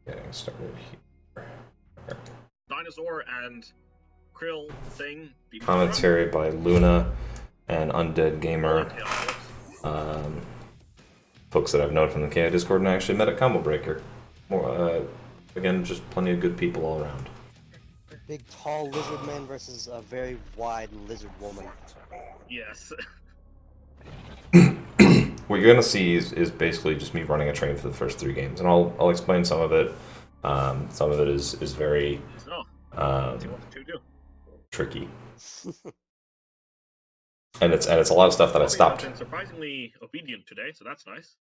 Getting started here. Dinosaur and Krill thing. Commentary by Luna and Undead Gamer. Folks that I've known from the KI Discord, and I actually met at Combo Breaker. Again, just plenty of good people all around. Big tall lizard man versus a very wide lizard woman. Yes. What you're gonna see is basically just me running a train for the first 3 games, and I'll explain some of it. Some of it is very tricky, and it's a lot of stuff that I stopped. Been surprisingly obedient today, so that's nice.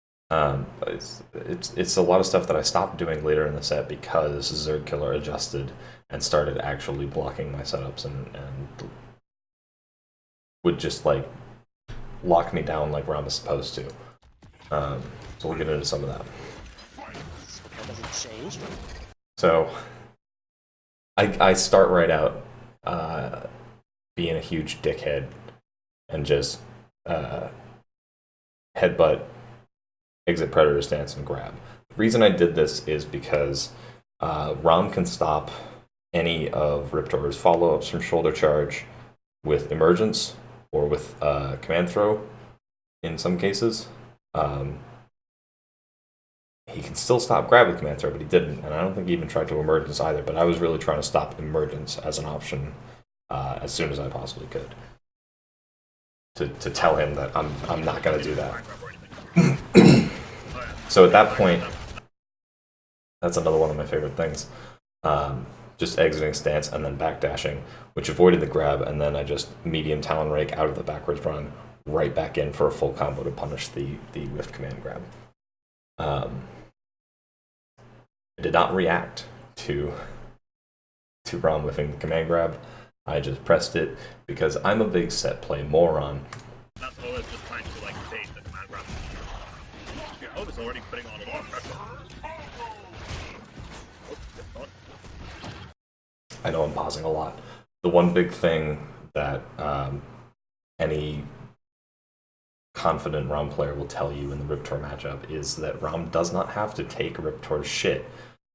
It's a lot of stuff that I stopped doing later in the set because ZergKiller adjusted and started actually blocking my setups and would just like lock me down like Ram is supposed to. So we'll get into some of that. That doesn't change. So I start right out being a huge dickhead and just headbutt, exit predator stance, and grab. The reason I did this is because Ram can stop any of Riptor's follow-ups from shoulder charge with emergence or with command throw in some cases. He can still stop grab with command throw, but he didn't, and I don't think he even tried to emergence either, but I was really trying to stop emergence as an option as soon as I possibly could. To tell him that I'm not going to do that. So at that point, that's another one of my favorite things. Just exiting stance and then backdashing, which avoided the grab, and then I just medium Talon Rake out of the backwards run, right back in for a full combo to punish the whiffed command grab. I did not react to Ram whiffing the command grab. I just pressed it because I'm a big set play moron. That's all it's just trying to like bait the command grab. Yeah, Ovis already putting on a lot of pressure. I know I'm pausing a lot. The one big thing that any confident Ram player will tell you in the Riptor matchup is that Ram does not have to take Riptor's shit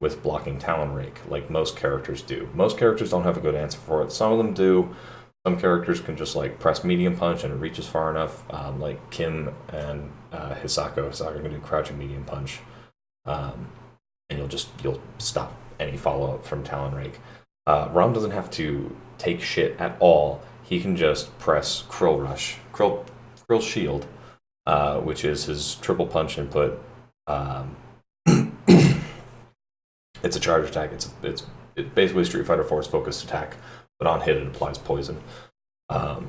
with blocking Talon Rake like most characters do. Most characters don't have a good answer for it. Some of them do. Some characters can just like press medium punch and it reaches far enough, like Kim and Hisako. Hisako can do crouching medium punch, and you'll stop any follow up from Talon Rake. Ram doesn't have to take shit at all. He can just press Krill Rush, Krill Shield, which is his triple punch input. It's a charge attack. It's basically Street Fighter 4's focused attack, but on hit it applies poison. You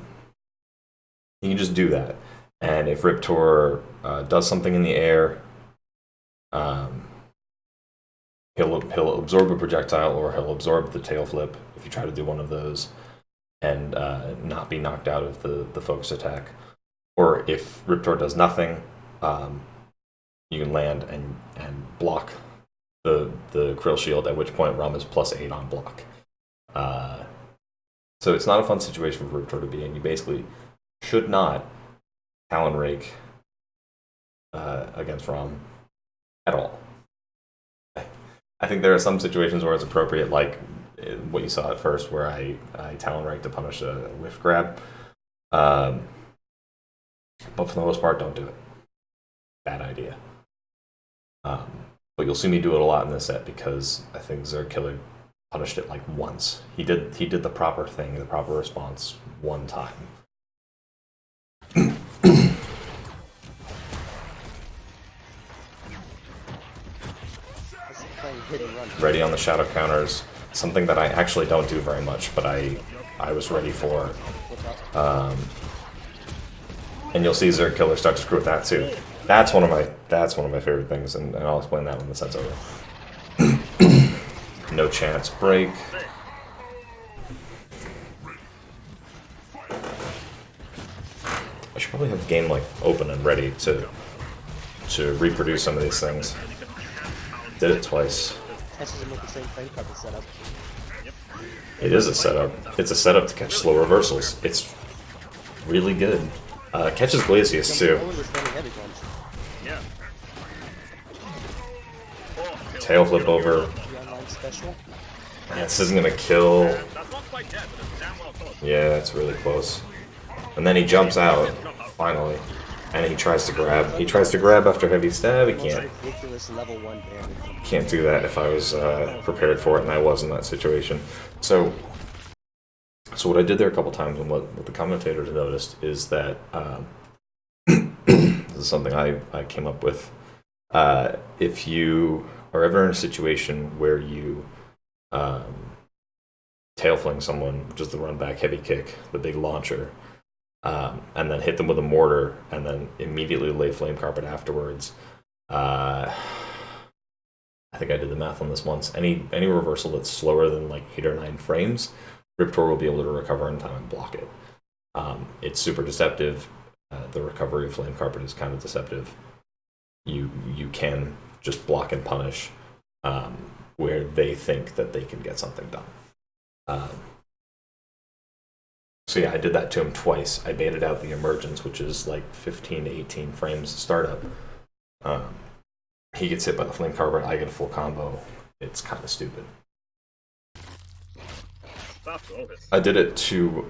can just do that, and if Riptor does something in the air, he'll absorb a projectile, or he'll absorb the tail flip if you try to do one of those, and not be knocked out of the focus attack. Or if Riptor does nothing, you can land and block the Krill Shield, at which point Ram is +8 on block. So it's not a fun situation for Riptor to be in. You basically should not Talon Rake against Ram at all. I think there are some situations where it's appropriate, like what you saw at first, where I Talon Rake to punish a whiff grab. But for the most part, don't do it. Bad idea. But you'll see me do it a lot in this set because I think ZergKiller punished it like once. He did the proper thing, the proper response one time. Ready on the shadow counters, something that I actually don't do very much, but I was ready for. And you'll see ZergKiller start to screw with that too. That's one of my favorite things, and I'll explain that when the set's over. No chance break. I should probably have the game like open and ready to reproduce some of these things. Did it twice. It is a setup. It's a setup to catch slow reversals. It's really good. Catches Glacius too. tail flip over. The online special. This isn't gonna kill. That's not quite dead, but it's damn well close. Yeah, it's really close. And then he jumps out, finally. And he tries to grab. He tries to grab after heavy stab. He Most can't. ridiculous level 1 damage. Can't do that if I was prepared for it, and I was in that situation. So what I did there a couple times, and what the commentators noticed is that this is something I came up with. If you are ever in a situation where you tail fling someone, which is the run back heavy kick, the big launcher, and then hit them with a mortar, and then immediately lay flame carpet afterwards. I think I did the math on this once. Any reversal that's slower than like 8 or 9 frames, Riptor will be able to recover in time and block it. It's super deceptive. The recovery of flame carpet is kind of deceptive. You can just block and punish where they think that they can get something done. So yeah, I did that to him twice. I baited out the emergence, which is like 15 to 18 frames startup. He gets hit by the flame carpet, I get a full combo. It's kind of stupid. I did it to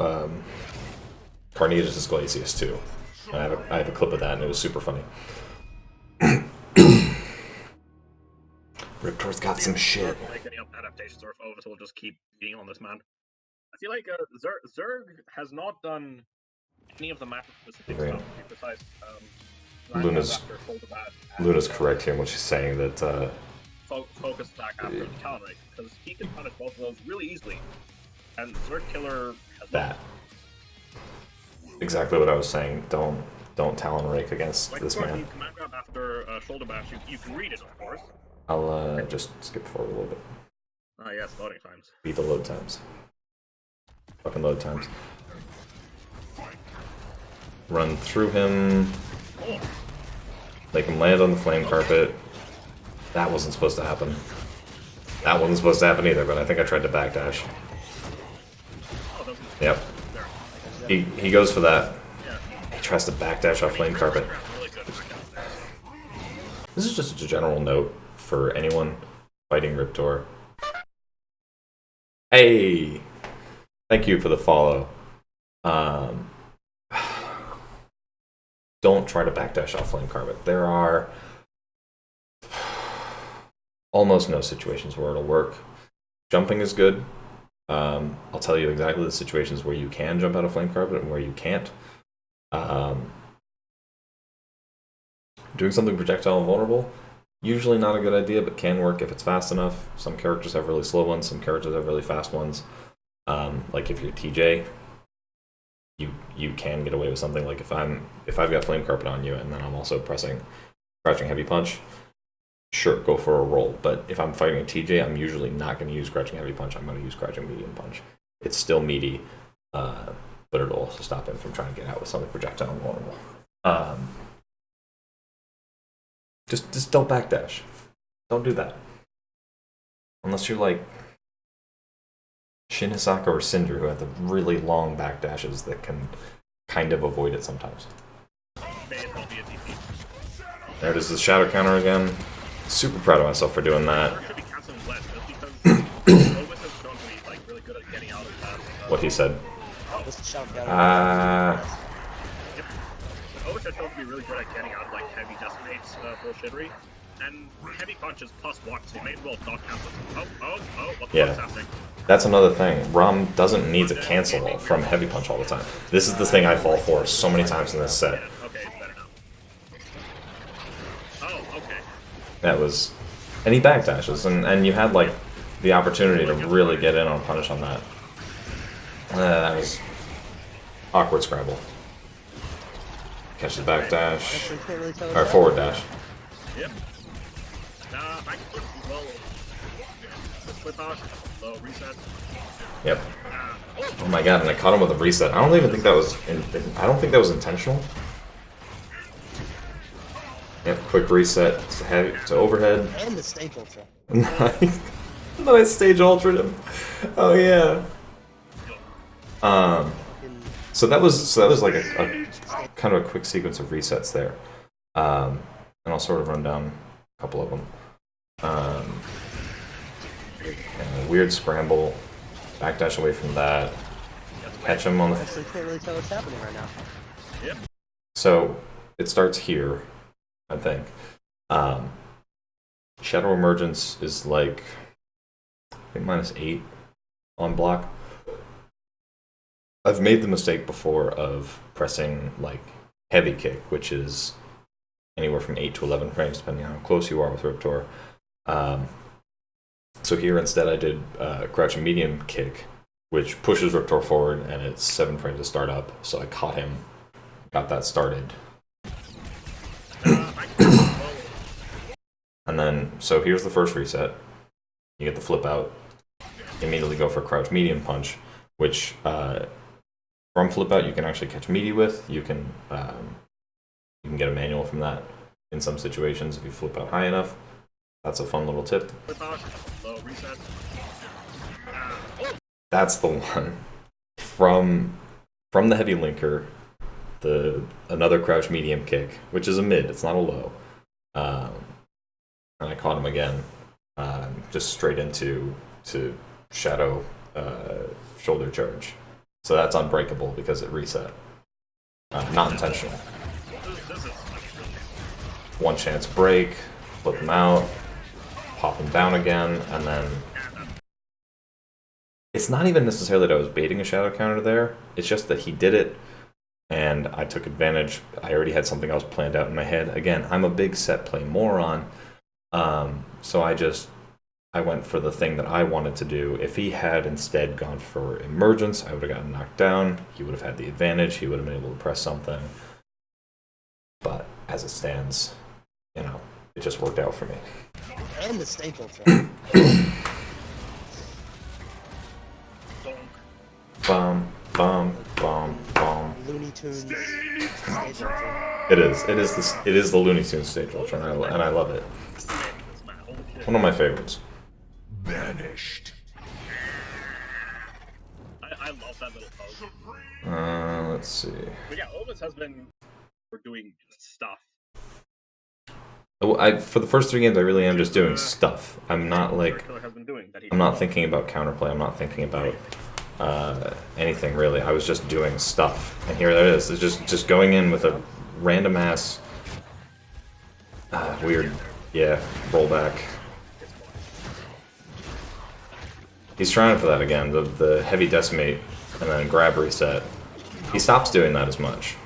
Carnitas' Glacius too. I have a clip of that, and it was super funny. Riptor's got some shit. Like any adaptations, or if Ovis will just keep being on this man. I feel like Zerg has not done any of the matchup-specific stuff, to be precise. Luna's correct here when she's saying that focus attack after the talent rate, because he can punish both of those really easily, and ZergKiller has that. Exactly what I was saying. Don't talon rake against like, this man. You command grab after shoulder bash. You can read it, of course. I'll just skip forward a little bit. Ah, yes, loading times. Beat the load times. Fucking load times. Run through him. Make him land on the flame carpet. That wasn't supposed to happen. That wasn't supposed to happen either, but I think I tried to backdash. Yep. He goes for that. He tries to backdash off flame carpet. This is just a general note for anyone fighting Riptor. Hey! Thank you for the follow. Don't try to backdash off flame carpet. There are almost no situations where it'll work. Jumping is good. I'll tell you exactly the situations where you can jump out of flame carpet and where you can't. Doing something projectile and vulnerable, usually not a good idea, but can work if it's fast enough. Some characters have really slow ones, some characters have really fast ones. Like if you're TJ, you can get away with something. Like if I've got flame carpet on you and then I'm also pressing crouching heavy punch, sure, go for a roll. But if I'm fighting a TJ, I'm usually not going to use crouching heavy punch. I'm going to use crouching medium punch. It's still meaty, but it'll also stop him from trying to get out with something projectile and vulnerable. Just don't backdash. Don't do that. Unless you're like Shin Hisaka or Cinder, who have the really long backdashes that can kind of avoid it sometimes. There it is, the shadow counter again. Super proud of myself for doing that. What he said. Ovis has shown to be really good at getting out of like heavy decimates bullshittery. And heavy punches plus what, so you may as well not cancel. Oh, what the fuck's happening? That's another thing. Rom doesn't need to cancel from heavy punch all the time. This is the thing I fall for so many times in this set. Okay, it's better now. Oh, okay. That was... And he backdashes, and you had like the opportunity to really get in on punish on that. That was awkward scrabble. Catch the backdash. Or forward dash. Yep. I can well. Flip out, low reset. Yep. Oh my god, and I caught him with a reset. I don't even think that was. I don't think that was intentional. Yep, quick reset to heavy to overhead. And the stage ultra. Nice. Then I stage altered him. Oh yeah. So that was like a kind of a quick sequence of resets there. And I'll sort of run down a couple of them. And a weird scramble. Backdash away from that. Catch him on the... Actually, can't really tell what's happening right now. Yep. So, it starts here, I think. Shadow Emergence is like, I think -8 on block. I've made the mistake before of pressing like heavy kick, which is anywhere from 8 to 11 frames, depending on how close you are with Riptor. So here instead I did crouching medium kick, which pushes Riptor forward, and it's 7 frames to start up. So I caught him, got that started. And then, so here's the first reset. You get the flip out. Immediately go for crouch medium punch, which from flip out you can actually catch meaty with. You can get a manual from that in some situations if you flip out high enough. That's a fun little tip. Flip out, low reset. That's the one. From the heavy linker, another crouch medium kick, which is a mid, it's not a low. And I caught him again, just straight into shadow shoulder charge. So that's unbreakable because it reset. Not intentional. One chance break, flip him out, pop him down again, and then... It's not even necessarily that I was baiting a shadow counter there, it's just that he did it, and I took advantage. I already had something else planned out in my head. Again, I'm a big set play moron, so I went for the thing that I wanted to do. If he had instead gone for Emergence, I would have gotten knocked down. He would have had the advantage. He would have been able to press something. But as it stands, you know, it just worked out for me. And the staple train. Bum, bum, bum, bum. Looney Tunes. Stage ultra. It is the Looney Tunes stage ultra, and I love it. One of my favorites. Banished. I love that little pose. Let's see. But yeah, Ovis has been doing stuff. For the first 3 games, I really am just doing stuff. I'm not like... ZergKiller has been doing that. I'm not thinking about counterplay. I'm not thinking about anything really. I was just doing stuff, and here it is. It's just going in with a random ass weird, rollback. He's trying for that again. The heavy decimate and then grab reset. He stops doing that as much.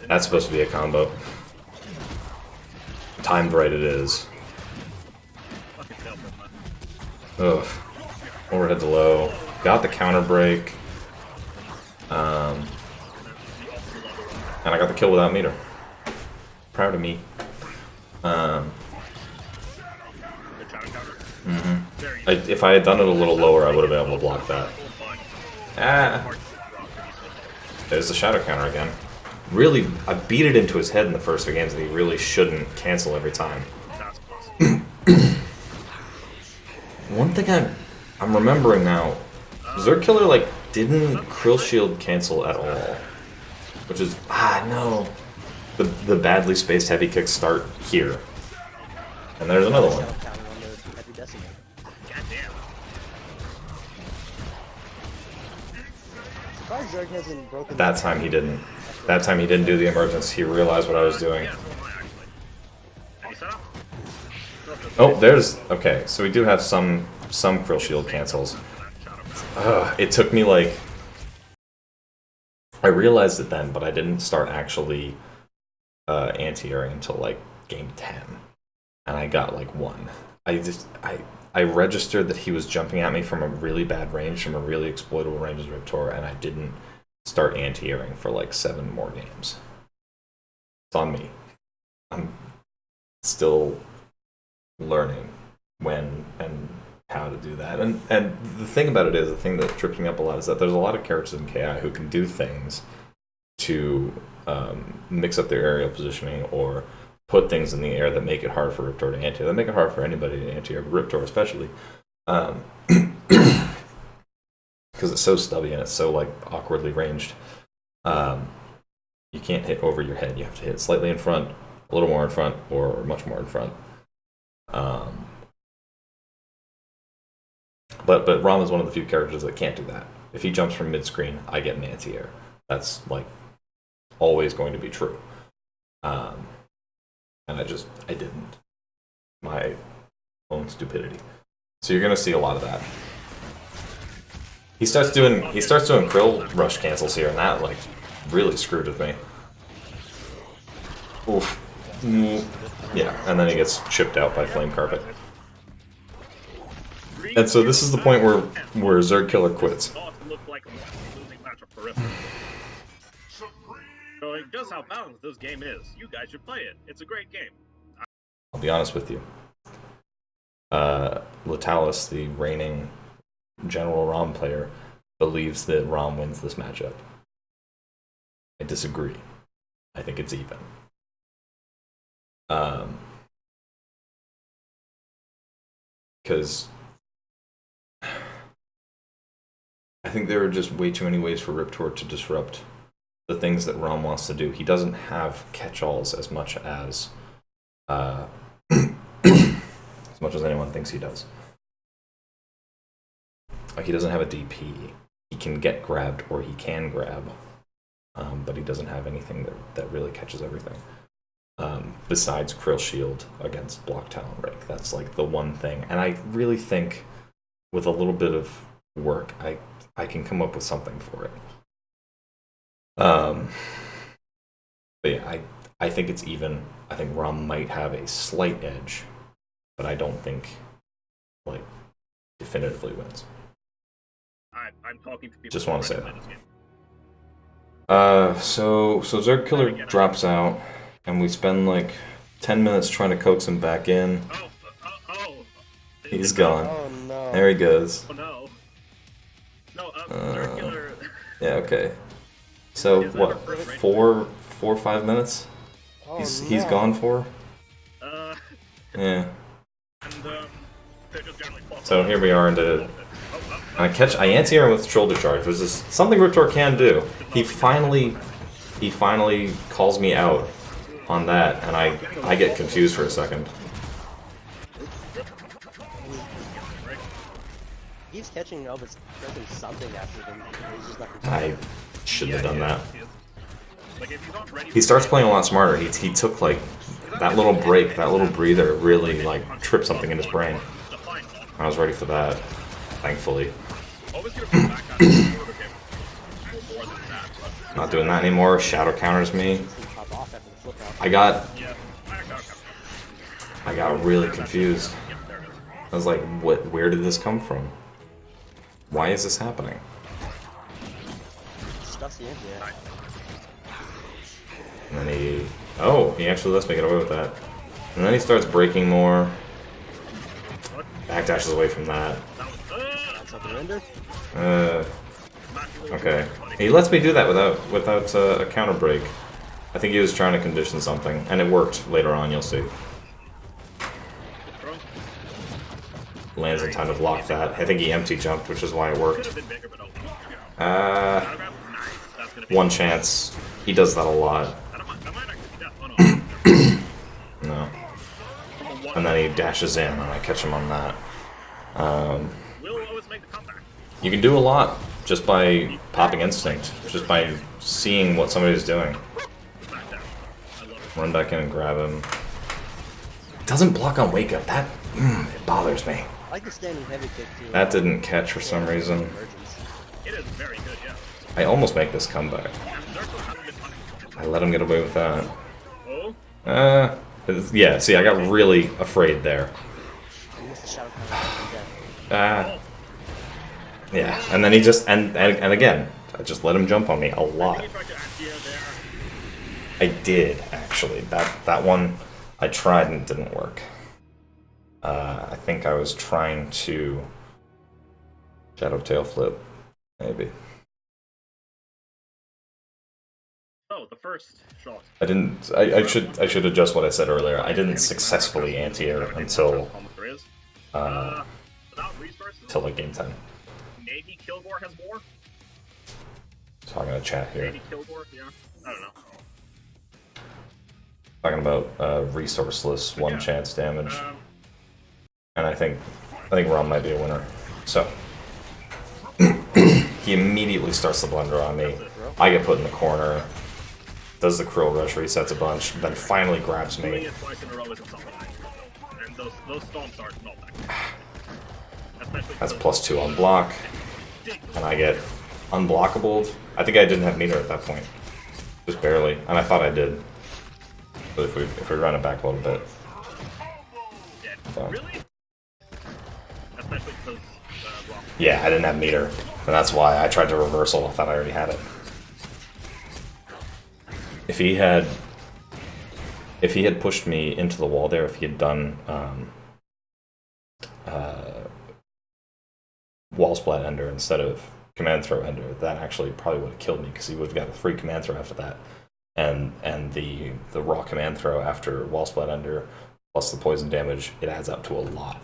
That's supposed to be a combo. Timed right it is. Ugh. Overhead to low. Got the counter break. And I got the kill without meter. Proud of me. If I had done it a little lower, I would have been able to block that. Ah. There's the shadow counter again. Really, I beat it into his head in the first 2 games that he really shouldn't cancel every time. One thing I'm remembering now, ZergKiller like didn't Krill Shield cancel at all, which is no. The badly spaced heavy kicks start here, and there's another one. That time he didn't. That time he didn't do the emergence. He realized what I was doing. Oh, there's... Okay, so we do have some Krill Shield cancels. It took me like... I realized it then, but I didn't start actually anti-airing until like game 10. And I got like 1. I registered that he was jumping at me from a really bad range, from a really exploitable range as Riptor, and I didn't start anti-airing for like 7 more games. It's on me. I'm still learning when and how to do that. And the thing about it is, the thing that trips me up a lot is that there's a lot of characters in KI who can do things to mix up their aerial positioning or put things in the air that make it hard for Riptor to anti. That make it hard for anybody to anti-air, but Riptor especially. Because it's so stubby and it's so like awkwardly ranged. You can't hit over your head. You have to hit slightly in front, a little more in front, or much more in front. But Rom is one of the few characters that can't do that. If he jumps from mid-screen, I get an anti-air. That's like always going to be true. And I didn't. My own stupidity. So you're gonna see a lot of that. He starts doing Krill rush cancels here, and that like really screwed with me. Oof. Yeah, and then he gets chipped out by Flame Carpet. And so this is the point where ZergKiller quits. Showing just how balanced this game is. You guys should play it. It's a great game. I'll be honest with you. Latalis, the reigning General Rom player, believes that Rom wins this matchup. I disagree. I think it's even. Because I think there are just way too many ways for Riptor to disrupt the things that Rom wants to do. He doesn't have catch-alls as much as anyone thinks he does. Like, he doesn't have a DP. He can get grabbed or he can grab, but he doesn't have anything that really catches everything. Besides Krill Shield against Block Talon Rake. That's like the one thing. And I really think with a little bit of work, I can come up with something for it. But yeah, I think it's even. I think Rom might have a slight edge, but I don't think like definitively wins. I'm talking to people. Just want to say that. So ZergKiller drops out, and we spend like 10 minutes trying to coax him back in. He's gone. Oh no. There he goes. Oh no. No, ZergKiller. Yeah, okay. So what? 4 or 5 minutes? Oh, He's no. gone for? Yeah. And, they're just generally So here we are into. I anti-air with shoulder charge, which is something Riptor can do. He finally calls me out on that, and I get confused for a second. He's catching Ovis pressing something after them. He's just not. I shouldn't have done that. He starts playing a lot smarter. He took like that little break, that little breather really like tripped something in his brain. I was ready for that, thankfully. Not doing that anymore. Shadow counters me. I got really confused. I was like, what? Where did this come from? Why is this happening? And then he actually lets me get away with that. And then he starts breaking more. Backdashes away from that. Okay. He lets me do that without a counter break. I think he was trying to condition something, and it worked later on, you'll see. Lands in time to block that. I think he empty jumped, which is why it worked. One chance. He does that a lot. No. And then he dashes in, and I catch him on that. You can do a lot just by popping instinct, just by seeing what somebody's doing. Run back in and grab him. Doesn't block on wake up. That it bothers me. I like the standing heavy kick too. That didn't catch for some reason. It is very good, yeah. I almost make this comeback. I let him get away with that. Yeah, see, I got really afraid there. Yeah, and then he just, and again, I just let him jump on me a lot. I did, actually. That one, I tried and it didn't work. I think I was trying to shadow tail flip, maybe. Oh, the first shot. I didn't. I should adjust what I said earlier. I didn't successfully anti-air until like game 10. Maybe Kilgore has more. Talking to chat here. Maybe Kilgore, yeah. I don't know. Talking about resourceless one chance damage, and I think Rom might be a winner. So he immediately starts the blender on me. I get put in the corner. Does the Krill rush, resets a bunch, then finally grabs Doing me. it twice in a row isn't something. And those stomps are not that good. Especially That's because- +2 on block, and I get unblockable. I think I didn't have meter at that point, just barely, and I thought I did. But if we run it back a little bit, Yeah. so. Really? Especially because well, Yeah, I didn't have meter, and that's why I tried to reversal. I thought I already had it. If he had pushed me into the wall there, if he had done wall splat ender instead of command throw ender, that actually probably would have killed me because he would have got a free command throw after that, and the raw command throw after wall splat ender plus the poison damage, it adds up to a lot.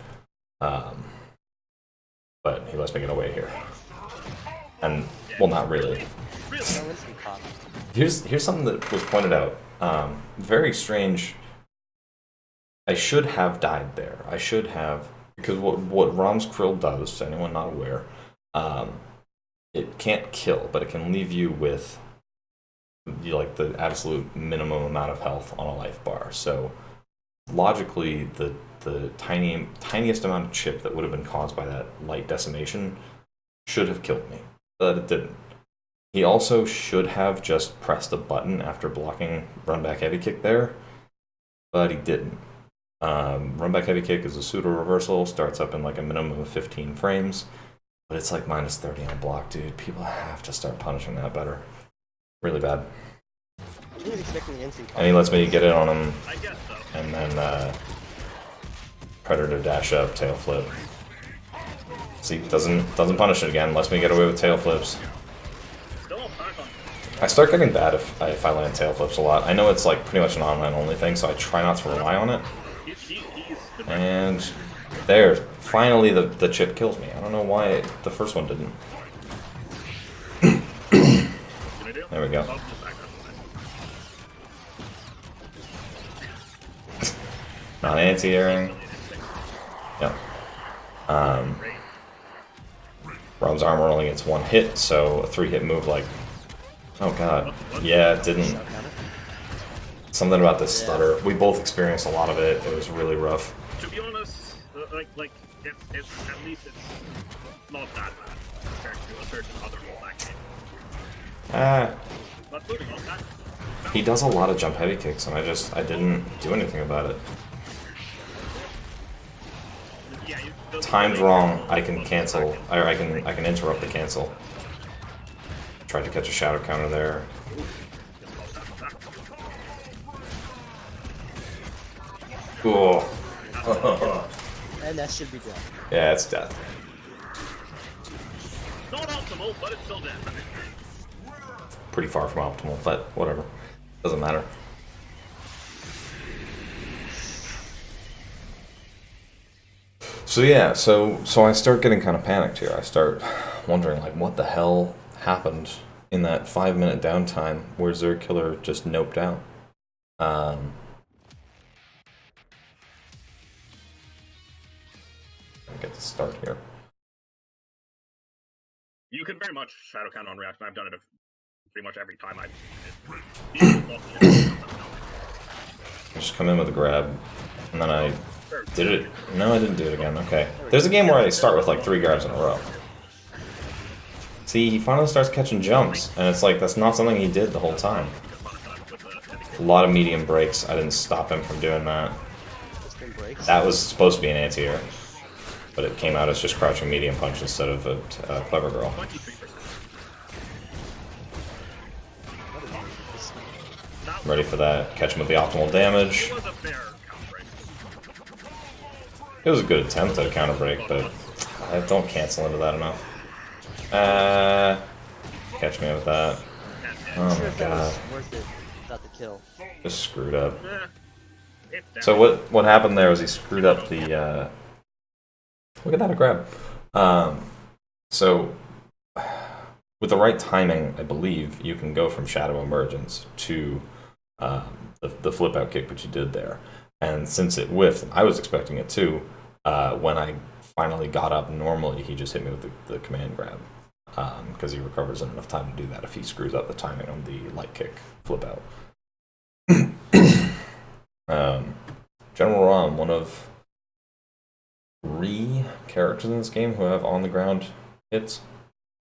But he lets me get away here, and well, not really. No instant pop. Here's something that was pointed out. Very strange. I should have died there. I should have, because what Rom's Krill does, to anyone not aware, it can't kill, but it can leave you with like the absolute minimum amount of health on a life bar. So logically, the tiniest amount of chip that would have been caused by that light decimation should have killed me, but it didn't. He also should have just pressed a button after blocking run back heavy kick there, but he didn't. Run back heavy kick is a pseudo reversal, starts up in like a minimum of 15 frames, but it's like -30 on block, dude. People have to start punishing that better. Really bad. He was expecting the instant pop. And he lets me get in on him, I guess so. and then Predator dash up, tail flip. See, doesn't punish it again, lets me get away with tail flips. Still a pack on. I start getting bad if I land tail flips a lot. I know it's like pretty much an online only thing, so I try not to rely on it. He's the And there, finally the chip kills me. I don't know why the first one didn't. There we go. Not anti-airing. Yep. Rom's armor only gets one hit, so a 3-hit move like... Oh god. Yeah, it didn't. Something about this stutter. We both experienced a lot of it. It was really rough. To be honest, like it's at least it's not that bad compared to a certain other rollback game. But moving on, that He does a lot of jump heavy kicks, and I didn't do anything about it. yeah, Timed wrong, I can cancel, or I can interrupt the cancel. Tried to catch a shadow counter there. Cool. And that should be done. Yeah, it's death. Not optimal, but it's still dead. Pretty far from optimal, but whatever. Doesn't matter. So yeah, so I start getting kind of panicked here. I start wondering, like, what the hell happened in that 5-minute downtime where ZergKiller just noped out. Get the start here. You can very much shadow count on reaction. I've done it pretty much every time I've. I just come in with a grab, and then I did it. No, I didn't do it again. Okay. There's a game where I start with like 3 grabs in a row. See, he finally starts catching jumps, and it's like that's not something he did the whole time. A lot of medium breaks. I didn't stop him from doing that. That was supposed to be an anti-air, but it came out as just crouching medium punch instead of a clever girl. Ready for that. Catch him with the optimal damage. It was a good attempt at a counter break, but I don't cancel into that enough. Catch me with that. Oh my god. Worth it without the kill. Just screwed up. So what happened there was he screwed up the look at that, a grab. So with the right timing, I believe you can go from Shadow Emergence to the flip out kick, which you did there. And since it whiffed, I was expecting it too. When I finally got up normally, he just hit me with the command grab. Because he recovers in enough time to do that if he screws up the timing on the light kick flip out. General Rom, one of 3 characters in this game who have on the ground hits.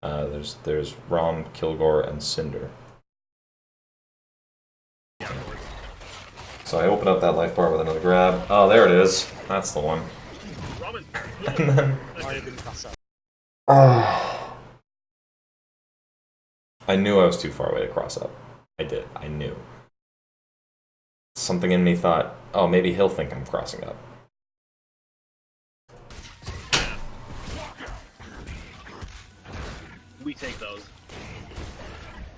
There's Rom, Kilgore, and Cinder. So I open up that life bar with another grab. Oh, there it is. That's the one. And then I knew I was too far away to cross up. I did. I knew. Something in me thought, oh, maybe he'll think I'm crossing up. We take those.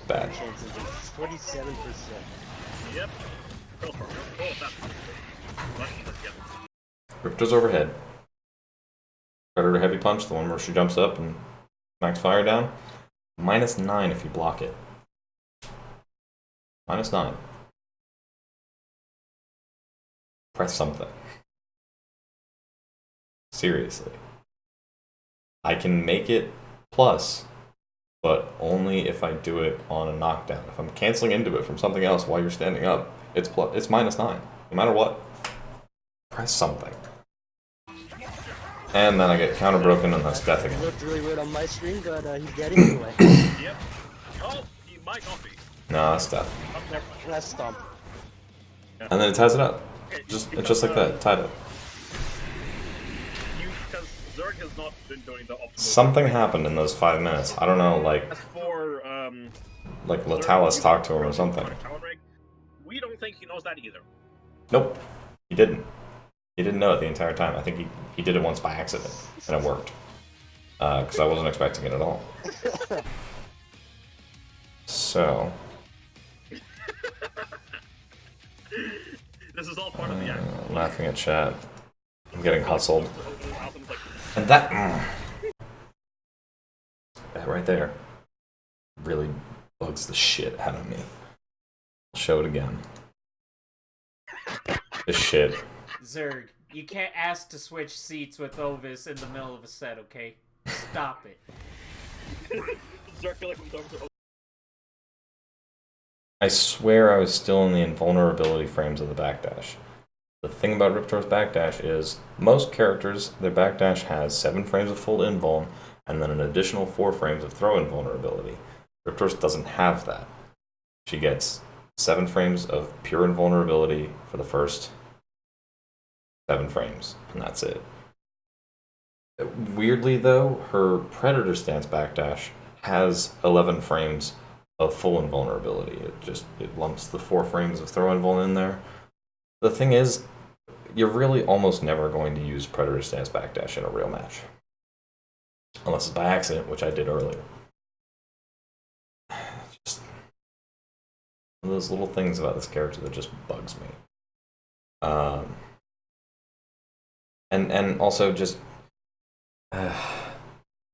Bad. 47%. Yep. Go for it. Oh, that's yep. Riptor's overhead. Predator heavy punch, the one where she jumps up and knocks fire down. -9 if you block it. -9. Press something. Seriously. I can make it plus, but only if I do it on a knockdown. If I'm canceling into it from something else while you're standing up, it's -9, no matter what. Press something. And then I get counter broken, and that's death again. It looked really weird on my screen, but he's dead anyway. Yep. Oh, he might not be. No, that's death. Up there. That's stomp. And then it ties it up. Just like that, tied up. Because Zerg has not been doing the optimal. Something happened in those 5 minutes. I don't know, like As for Latalis talked to him or something. We don't think he knows that either. Nope, he didn't. He didn't know it the entire time. I think he did it once by accident, and it worked. Because I wasn't expecting it at all. So. This is all part of the act. Laughing at chat. I'm getting hustled. And that right there really bugs the shit out of me. I'll show it again. This shit. Zerg, you can't ask to switch seats with Ovis in the middle of a set, okay? Stop it. ZergKiller comes over to I swear I was still in the invulnerability frames of the backdash. The thing about Riptor's backdash is, most characters, their backdash has 7 frames of full invuln, and then an additional 4 frames of throw invulnerability. Riptor's doesn't have that. She gets 7 frames of pure invulnerability for the first 7 frames, and that's it. Weirdly though, her Predator stance backdash has 11 frames of full invulnerability. It lumps the 4 frames of throw invuln in there. The thing is, you're really almost never going to use Predator stance backdash in a real match. Unless it's by accident, which I did earlier. Just one of those little things about this character that just bugs me. And also just and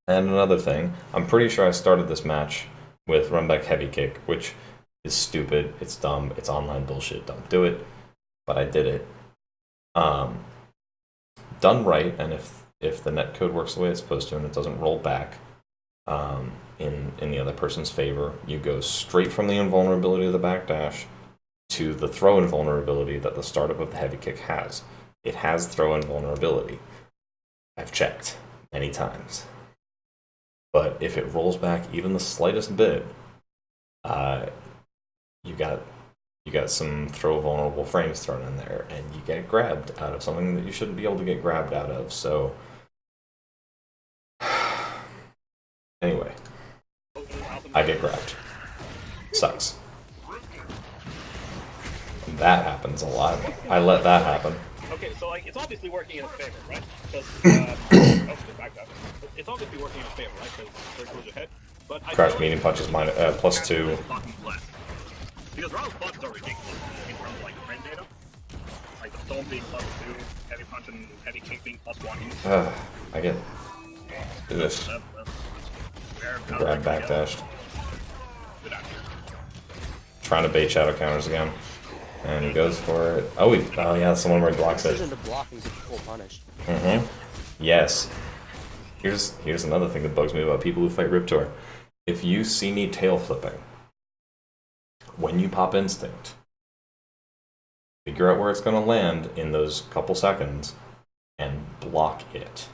another thing, I'm pretty sure I started this match with run back heavy kick, which is stupid, it's dumb, it's online bullshit, don't do it. But I did it. Done right, and if the netcode works the way it's supposed to and it doesn't roll back in the other person's favor, you go straight from the invulnerability of the backdash to the throw invulnerability that the startup of the heavy kick has. It has throw invulnerability. I've checked many times. But if it rolls back even the slightest bit, you got some throw vulnerable frames thrown in there, and you get grabbed out of something that you shouldn't be able to get grabbed out of. So anyway, I get grabbed. Sucks. That happens a lot. I let that happen. Okay, so like it's obviously working in his favor, right? Because it's obviously working in his favor, right? Because there goes ahead. But Crash medium punch is +2. Because Raul's buttons are ridiculous in terms of like frame data. Like the storm being +2, heavy punch and heavy kick being +1. I get. Do this. Grab backdashed. Trying to bait shadow counters again. And he goes for it. Oh yeah, that's the one where he blocks it. The blocking to full punish. Yes. Here's another thing that bugs me about people who fight Riptor. If you see me tail flipping, when you pop instinct, figure out where it's going to land in those couple seconds and block it.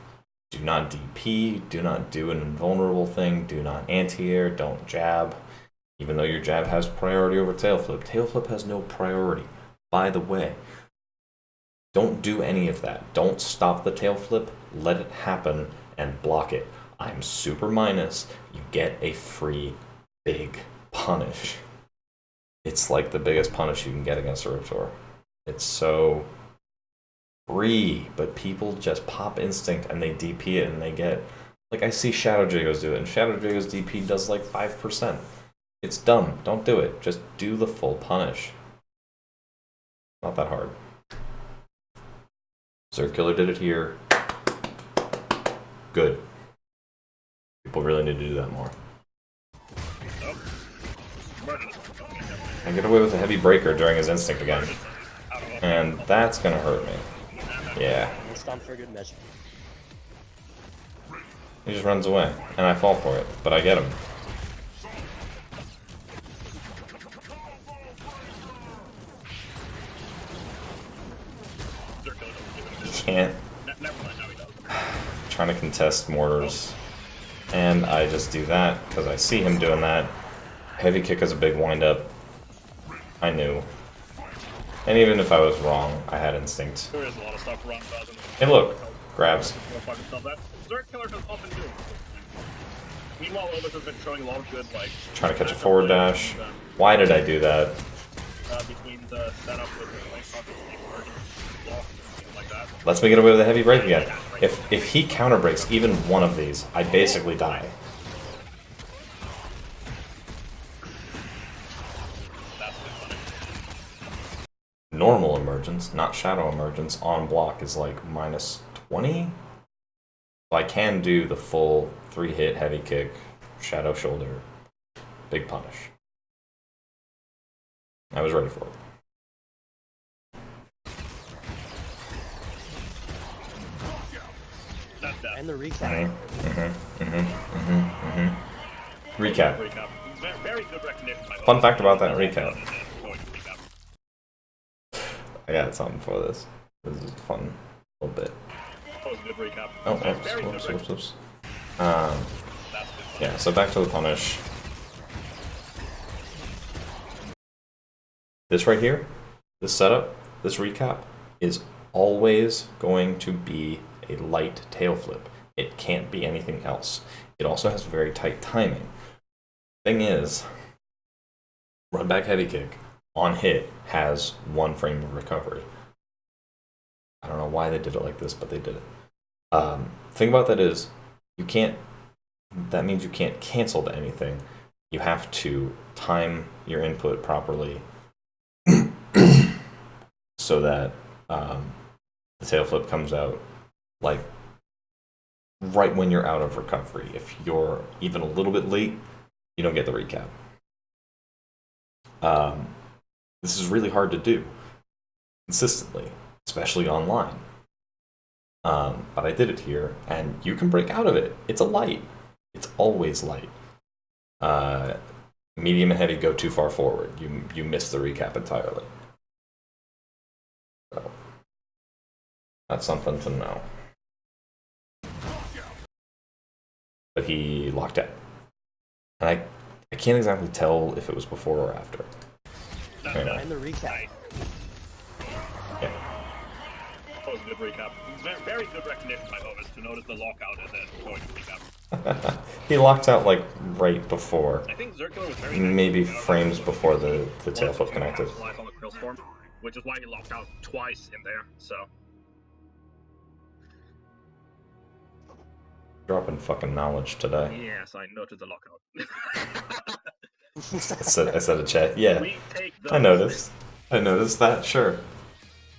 Do not DP, do not do an invulnerable thing, do not anti-air, don't jab. Even though your jab has priority over tail flip, tail flip has no priority. By the way, don't do any of that. Don't stop the tail flip, let it happen, and block it. I'm super minus, you get a free big punish. It's like the biggest punish you can get against a Riptor. It's so free, but people just pop instinct and they DP it and they get... Like, I see Shadow Jagos do it, and Shadow Jagos DP does like 5%. It's dumb. Don't do it. Just do the full punish. Not that hard. ZergKiller did it here. Good. People really need to do that more. I get away with a heavy breaker during his instinct again. And that's gonna hurt me. Yeah. Stomp for a good measure. He just runs away, and I fall for it, but I get him. Can't. Trying to contest mortars. And I just do that, because I see him doing that. Heavy kick is a big wind-up. I knew. And even if I was wrong, I had instinct. There is a lot of stuff Ron does. Hey look, grabs. ZergKiller does often do. Meanwhile, Ovis has been showing a lot of good, like... Trying to catch a forward dash. Why did I do that? Between the setup with the lane block, things like that. Lets me get away with a heavy break again. If he counter breaks even one of these, I basically die. Normal emergence, not shadow emergence, on block is like -20. So I can do the full 3-hit heavy kick, shadow shoulder, big punish. I was ready for it. And the recap. Recap. Very good recognition. Fun fact about that recap. I got something for this. This is fun. A little bit. Oh, whoops. Yeah, so back to the punish. This right here, this setup, this recap, is always going to be a light tail flip. It can't be anything else. It also has very tight timing. Thing is, run back heavy kick on hit has 1 frame of recovery. I don't know why they did it like this, but they did it. Thing about that is, you can't. That means you can't cancel to anything. You have to time your input properly so that the tail flip comes out like right when you're out of recovery. If you're even a little bit late, you don't get the recap. This is really hard to do consistently, especially online. But I did it here, and you can break out of it. It's a light. It's always light. Medium and heavy go too far forward. You miss the recap entirely. So that's something to know. But he locked out. And I can't exactly tell if it was before or after. And the recap. Yeah. That was a good recap. Very good recognition by Ovis to notice the lockout and then going to recap. He locked out like right before. I think ZergKiller was very Maybe frames before the tail flip connected. On the krill storm, which is why he locked out twice in there. So Dropping fucking knowledge today. yes, I noted the lockout. I said a chat. Yeah, We take those. I noticed. I noticed that. Sure.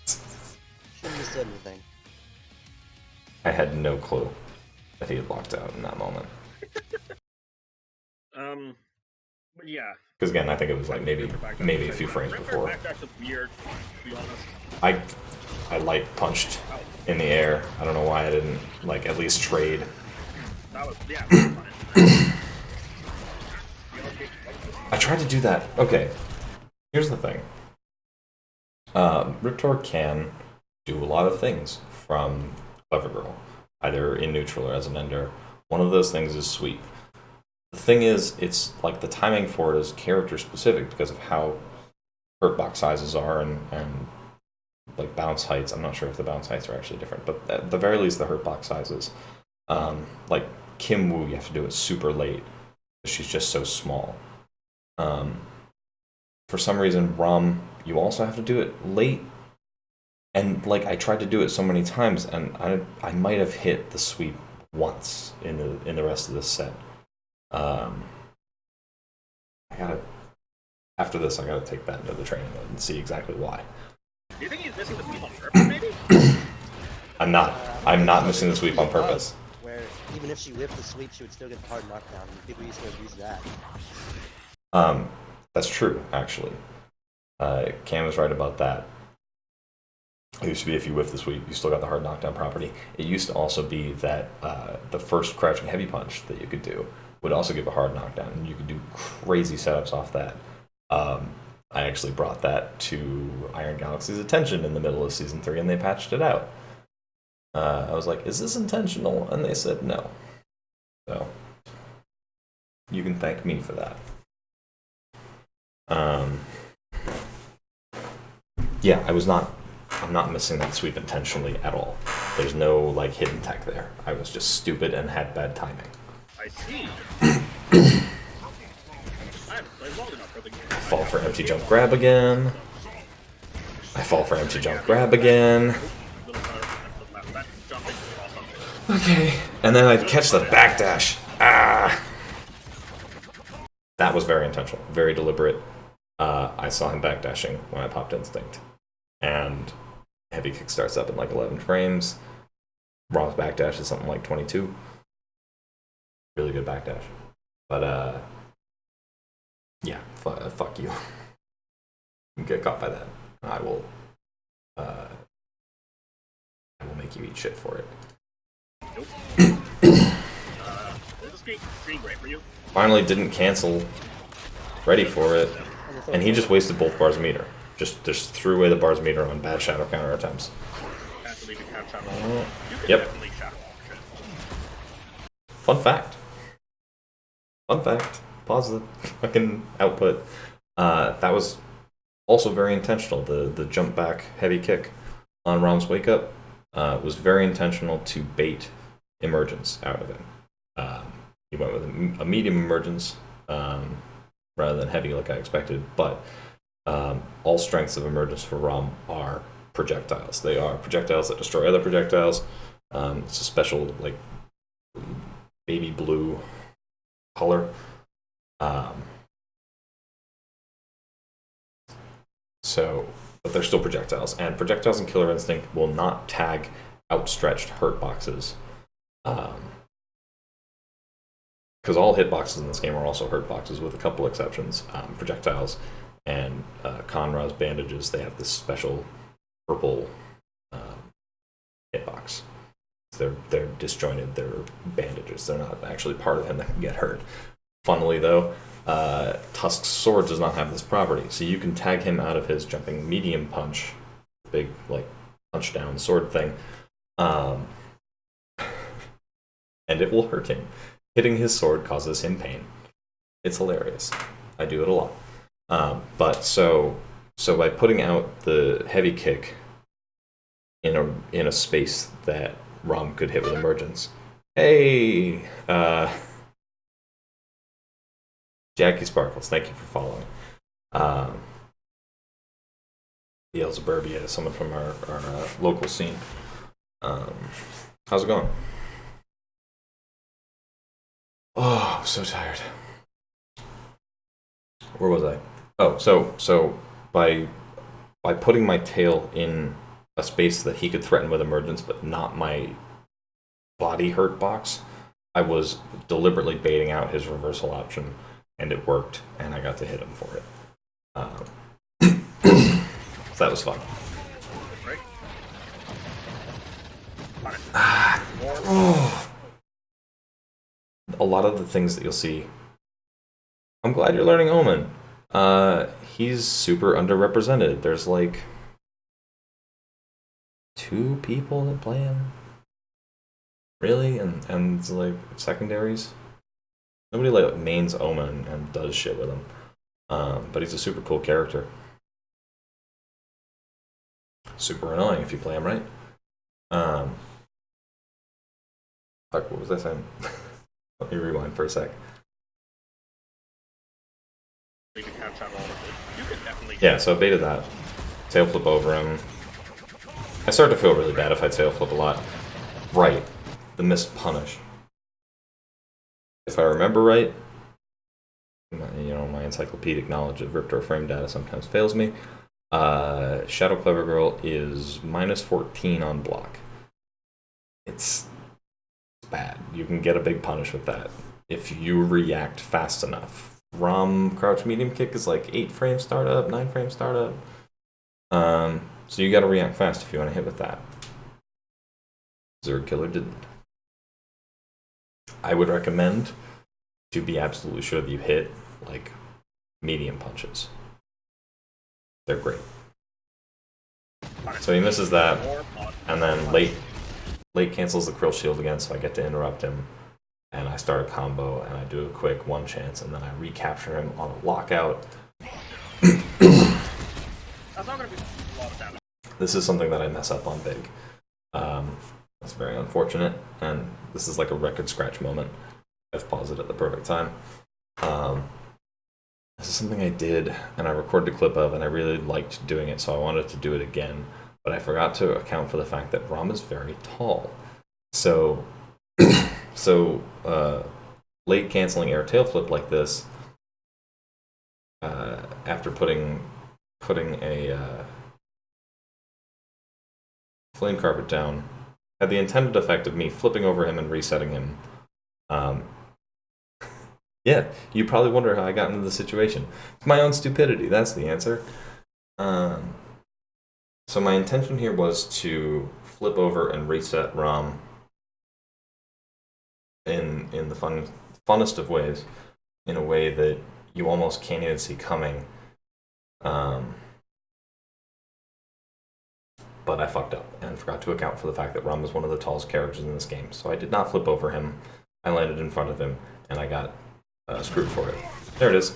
Shouldn't have said anything. I had no clue that he had locked out in that moment. But yeah. Because again, I think it was like maybe a few frames before. Backdash is weird, to be honest. I light punched in the air. I don't know why I didn't like at least trade. That was, yeah, that was fun. I tried to do that. Okay, here's the thing. Riptor can do a lot of things from Clever Girl, either in neutral or as an ender. One of those things is sweep. The thing is, it's like the timing for it is character specific because of how hurt box sizes are and like bounce heights. I'm not sure if the bounce heights are actually different, but at the very least, the hurt box sizes. Like Kim Woo, you have to do it super late. She's just so small. For some reason, Rom, you also have to do it late. And like I tried to do it so many times, and I might have hit the sweep once in the rest of this set. After this, I gotta take that into the training mode and see exactly why. Do you think he's missing the sweep on purpose, maybe? I'm not missing the sweep on purpose. Where even if she whipped the sweep, she would still get the hard knockdown. And people used to abuse that. That's true, actually. Cam is right about that. It used to be if you whiff the sweep, you still got the hard knockdown property. It used to also be that the first crouching heavy punch that you could do would also give a hard knockdown, and you could do crazy setups off that. I actually brought that to Iron Galaxy's attention in the middle of Season 3, and they patched it out. I was like, is this intentional? And they said no. So, you can thank me for that. Yeah, I'm not missing that sweep intentionally at all. There's no like hidden tech there. I was just stupid and had bad timing. I see. I haven't played long enough for the game. I fall for empty jump grab again. I fall for empty jump grab again. Okay, and then I'd catch the backdash. Ah! That was very intentional, very deliberate. I saw him backdashing when I popped Instinct. And heavy kick starts up in like 11 frames. Rom's backdash is something like 22. Really good backdash. But, yeah, fuck you. You get caught by that. I will make you eat shit for it. Nope. Is the screen great for you? Finally didn't cancel. Ready for it. And he just wasted both bars meter. Just threw away the bars meter on bad shadow counter attempts. Yep. Fun fact. Pause the fucking output. That was also very intentional. The jump back heavy kick on Rom's wake up was very intentional to bait emergence out of him. He went with a medium emergence rather than heavy like I expected, but all strengths of emergence for Rom are projectiles. They are projectiles that destroy other projectiles. It's a special like baby blue color. But they're still projectiles, and projectiles in Killer Instinct will not tag outstretched hurt boxes. Because all hitboxes in this game are also hurt boxes, with a couple exceptions. Projectiles and Conra's bandages, they have this special purple hitbox. They're disjointed, they're bandages. They're not actually part of him that can get hurt. Funnily though, Tusk's sword does not have this property, so you can tag him out of his jumping medium punch, big like punch down sword thing, and it will hurt him. Hitting his sword causes him pain. It's hilarious. I do it a lot. But so by putting out the heavy kick in a space that Rom could hit with emergence. Hey, Jackie Sparkles, thank you for following. Beelzeburbia, someone from our local scene. How's it going? Oh, I'm so tired. Where was I? Oh, so by putting my tail in a space that he could threaten with emergence, but not my body hurt box, I was deliberately baiting out his reversal option, and it worked, and I got to hit him for it. So that was fun. a lot of the things that you'll see. I'm glad you're learning Omen. He's super underrepresented. There's like 2 people that play him. Really? And like secondaries? Nobody like mains Omen and does shit with him. But he's a super cool character. Super annoying if you play him right. Fuck, what was I saying? Let me rewind for a sec. You can have chat all of it. You can definitely. Yeah, so I baited that. Tail flip over him. I started to feel really bad if I tail flip a lot. Right. The missed punish. If I remember right, my encyclopedic knowledge of Riptor frame data sometimes fails me. Shadow Clever Girl is -14 on block. It's bad. You can get a big punish with that if you react fast enough. ROM crouch medium kick is like 8 frame startup, 9 frame startup. So you gotta react fast if you want to hit with that. ZergKiller didn't. I would recommend to be absolutely sure that you hit like medium punches. They're great. So he misses that, and then late cancels the Krill Shield again, so I get to interrupt him, and I start a combo, and I do a quick 1 chance, and then I recapture him on a lockout. That's not gonna be a lot of damage. This is something that I mess up on big. That's very unfortunate, and this is like a record scratch moment. I've paused it at the perfect time. This is something I did, and I recorded a clip of, and I really liked doing it, so I wanted to do it again. But I forgot to account for the fact that Rom is very tall. So, late canceling air tail flip like this, after putting a flame carpet down, had the intended effect of me flipping over him and resetting him. Yeah, you probably wonder how I got into the situation. It's my own stupidity, that's the answer. So my intention here was to flip over and reset ROM in the funnest of ways, in a way that you almost can't even see coming. But I fucked up and forgot to account for the fact that ROM is one of the tallest characters in this game. So I did not flip over him. I landed in front of him, and I got screwed for it. There it is.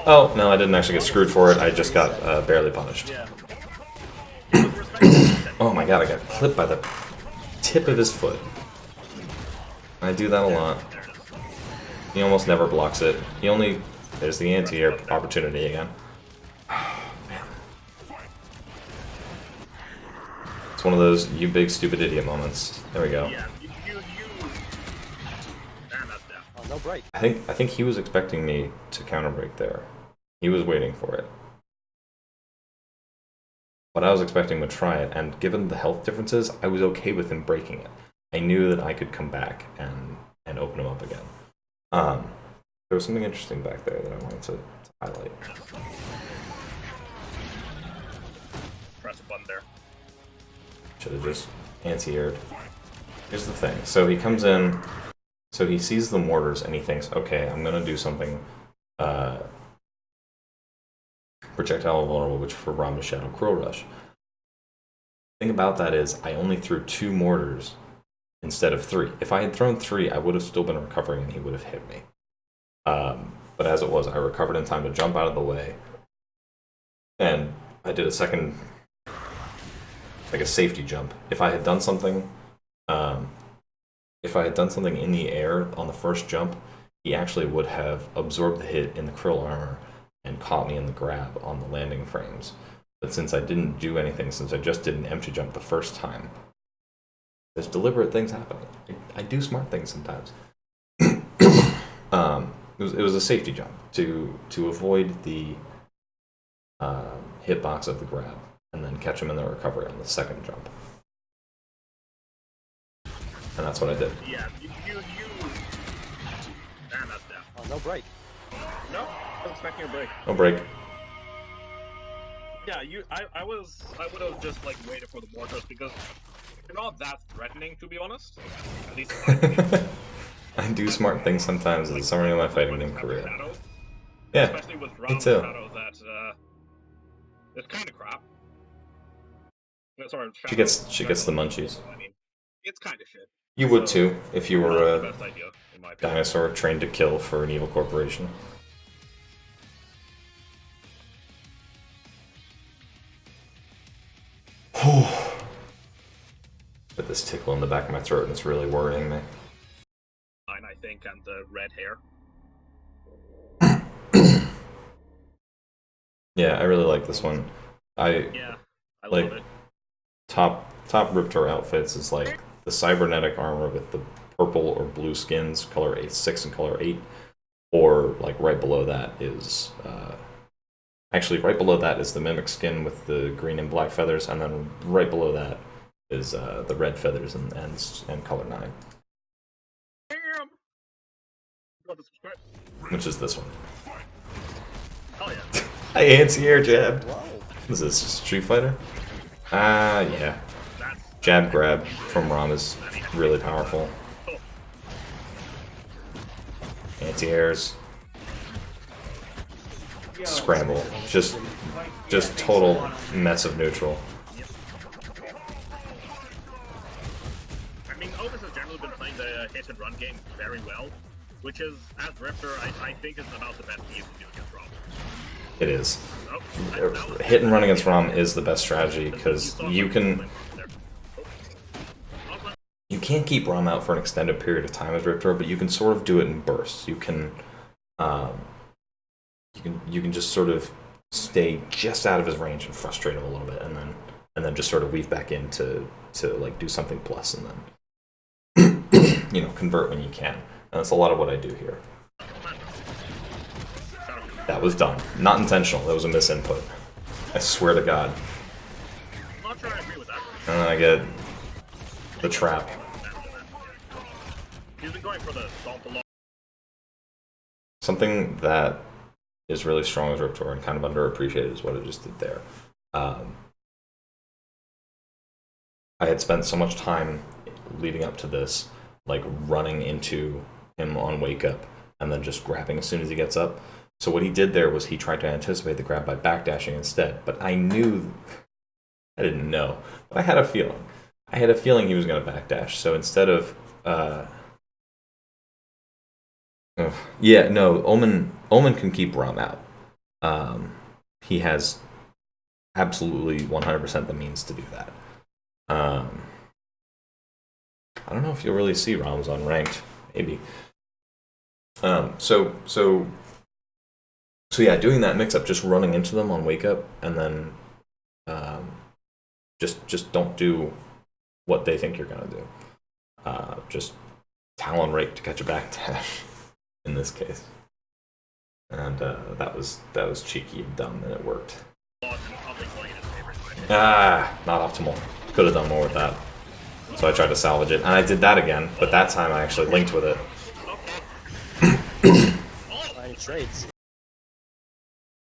Oh, no, I didn't actually get screwed for it. I just got barely punished. Oh my god, I got clipped by the tip of his foot. I do that a lot. He almost never blocks it. He only... There's the anti-air opportunity again. Man. It's one of those you big stupid idiot moments. There we go. Oh, no break. I think he was expecting me to counter break there. He was waiting for it. But I was expecting him to try it, and given the health differences, I was okay with him breaking it. I knew that I could come back and open him up again. There was something interesting back there that I wanted to highlight. Press a button there. Should have just anti-aired. Here's the thing. So he comes in, so he sees the mortars, and he thinks, okay, I'm going to do something projectile vulnerable, which for ROM is Shadow Crow Rush. The thing about that is, I only threw 2 mortars instead of 3. If I had thrown 3, I would have still been recovering, and he would have hit me. But as it was, I recovered in time to jump out of the way, and I did a second, like a safety jump. If I had done something, in the air on the first jump, he actually would have absorbed the hit in the Krill armor and caught me in the grab on the landing frames. But since I didn't do anything, since I just did an empty jump the first time, there's deliberate things happening. I do smart things sometimes. It was a safety jump to avoid the hitbox of the grab, and then catch him in the recovery on the second jump. And that's what I did. Yeah, you damn, that's down. Oh, no break. No, I was expecting a break. No break. Yeah, I would have just like waited for the mortars because they're not that threatening, to be honest. At least I do smart things sometimes as a summary of my fighting game career. Shadow, Yeah, especially with me Raum's too. Shadow that it's kind of crap. No, sorry, She Shadow, gets the munchies. I mean, it's kind of shit. You would So, too if you were not the a best idea, in my opinion. dinosaur trained to kill for an evil corporation. But this tickle in the back of my throat and it's really worrying me. I think, and the red hair. Yeah, I really like this one. Yeah, I like love it. top Riptor outfits is like the cybernetic armor with the purple or blue skins, color 6 and color 8, or like right below that is actually right below that is the mimic skin with the green and black feathers, and then right below that is the red feathers and color 9, Damn! Got the subscribe. which is this one. Oh yeah. Hey, anti-air jab. Whoa. Is this Street Fighter? Ah, yeah. That's Jab grab from Rom is really powerful. Anti-airs. Scramble. Just total mess of neutral. I mean, Ovis has generally been playing the hit and run game very well, which is, as Riptor, I think is about the best he can do against Rom. It is. Oh, Hit and run against Rom is the best strategy because you can't keep Rom out for an extended period of time as Riptor, but you can sort of do it in bursts. You can just sort of stay just out of his range and frustrate him a little bit, and then just sort of weave back in to like do something plus, and then convert when you can. And that's a lot of what I do here. That was done. Not intentional. That was a misinput. I swear to God. I'm not sure I agree with that. And then I get the trap. He's been going for the salt a lot. Something that is really strong as Riptor and kind of underappreciated is what I just did there. I had spent so much time leading up to this, like running into him on wake up and then just grabbing as soon as he gets up. So what he did there was he tried to anticipate the grab by backdashing instead. But I didn't know, but I had a feeling. I had a feeling he was going to backdash. So instead of Omen can keep Rom out. He has absolutely 100% the means to do that. I don't know if you'll really see Roms unranked. Maybe. So yeah, doing that mix-up, just running into them on wake-up, and then just don't do what they think you're going to do. Just Talon Rake to catch a backdash, in this case. And that was cheeky and dumb, and it worked. Not optimal. Could have done more with that. So I tried to salvage it, and I did that again, but that time I actually linked with it. Trades.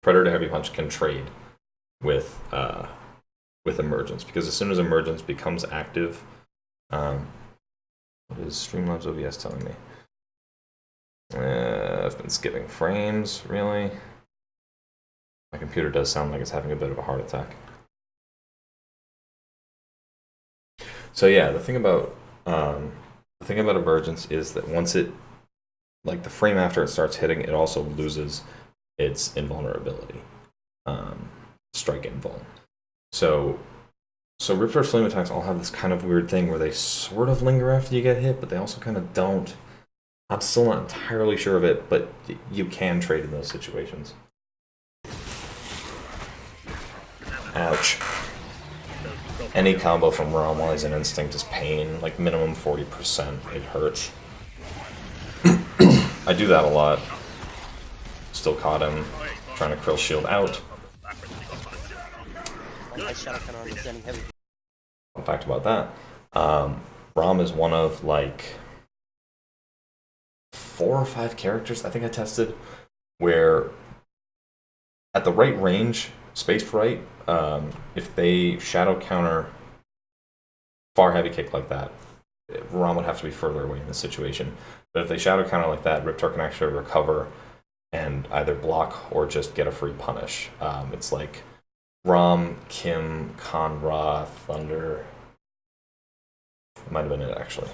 Predator Heavy Punch can trade with Emergence, because as soon as Emergence becomes active, what is Streamlabs OBS telling me? I've been skipping frames, really? My computer does sound like it's having a bit of a heart attack. So yeah, the thing about Emergence is that once it, like the frame after it starts hitting, it also loses its invulnerability, strike invuln. So Riptor's flame attacks all have this kind of weird thing where they sort of linger after you get hit, but they also kind of don't. I'm still not entirely sure of it, but you can trade in those situations. Ouch. Any combo from Realm while he's in Instinct is pain, like minimum 40%. It hurts. I do that a lot. Still caught him, trying to Krill shield out. Fun fact about that, Rom is one of like 4 or 5 characters I think I tested where at the right range, spaced right, if they shadow counter far heavy kick like that, Rom would have to be further away in this situation. But if they shadow counter like that, Riptor can actually recover and either block or just get a free punish. It's like Rom, Kim, Khan-Ra, Thunder. Might have been it, actually.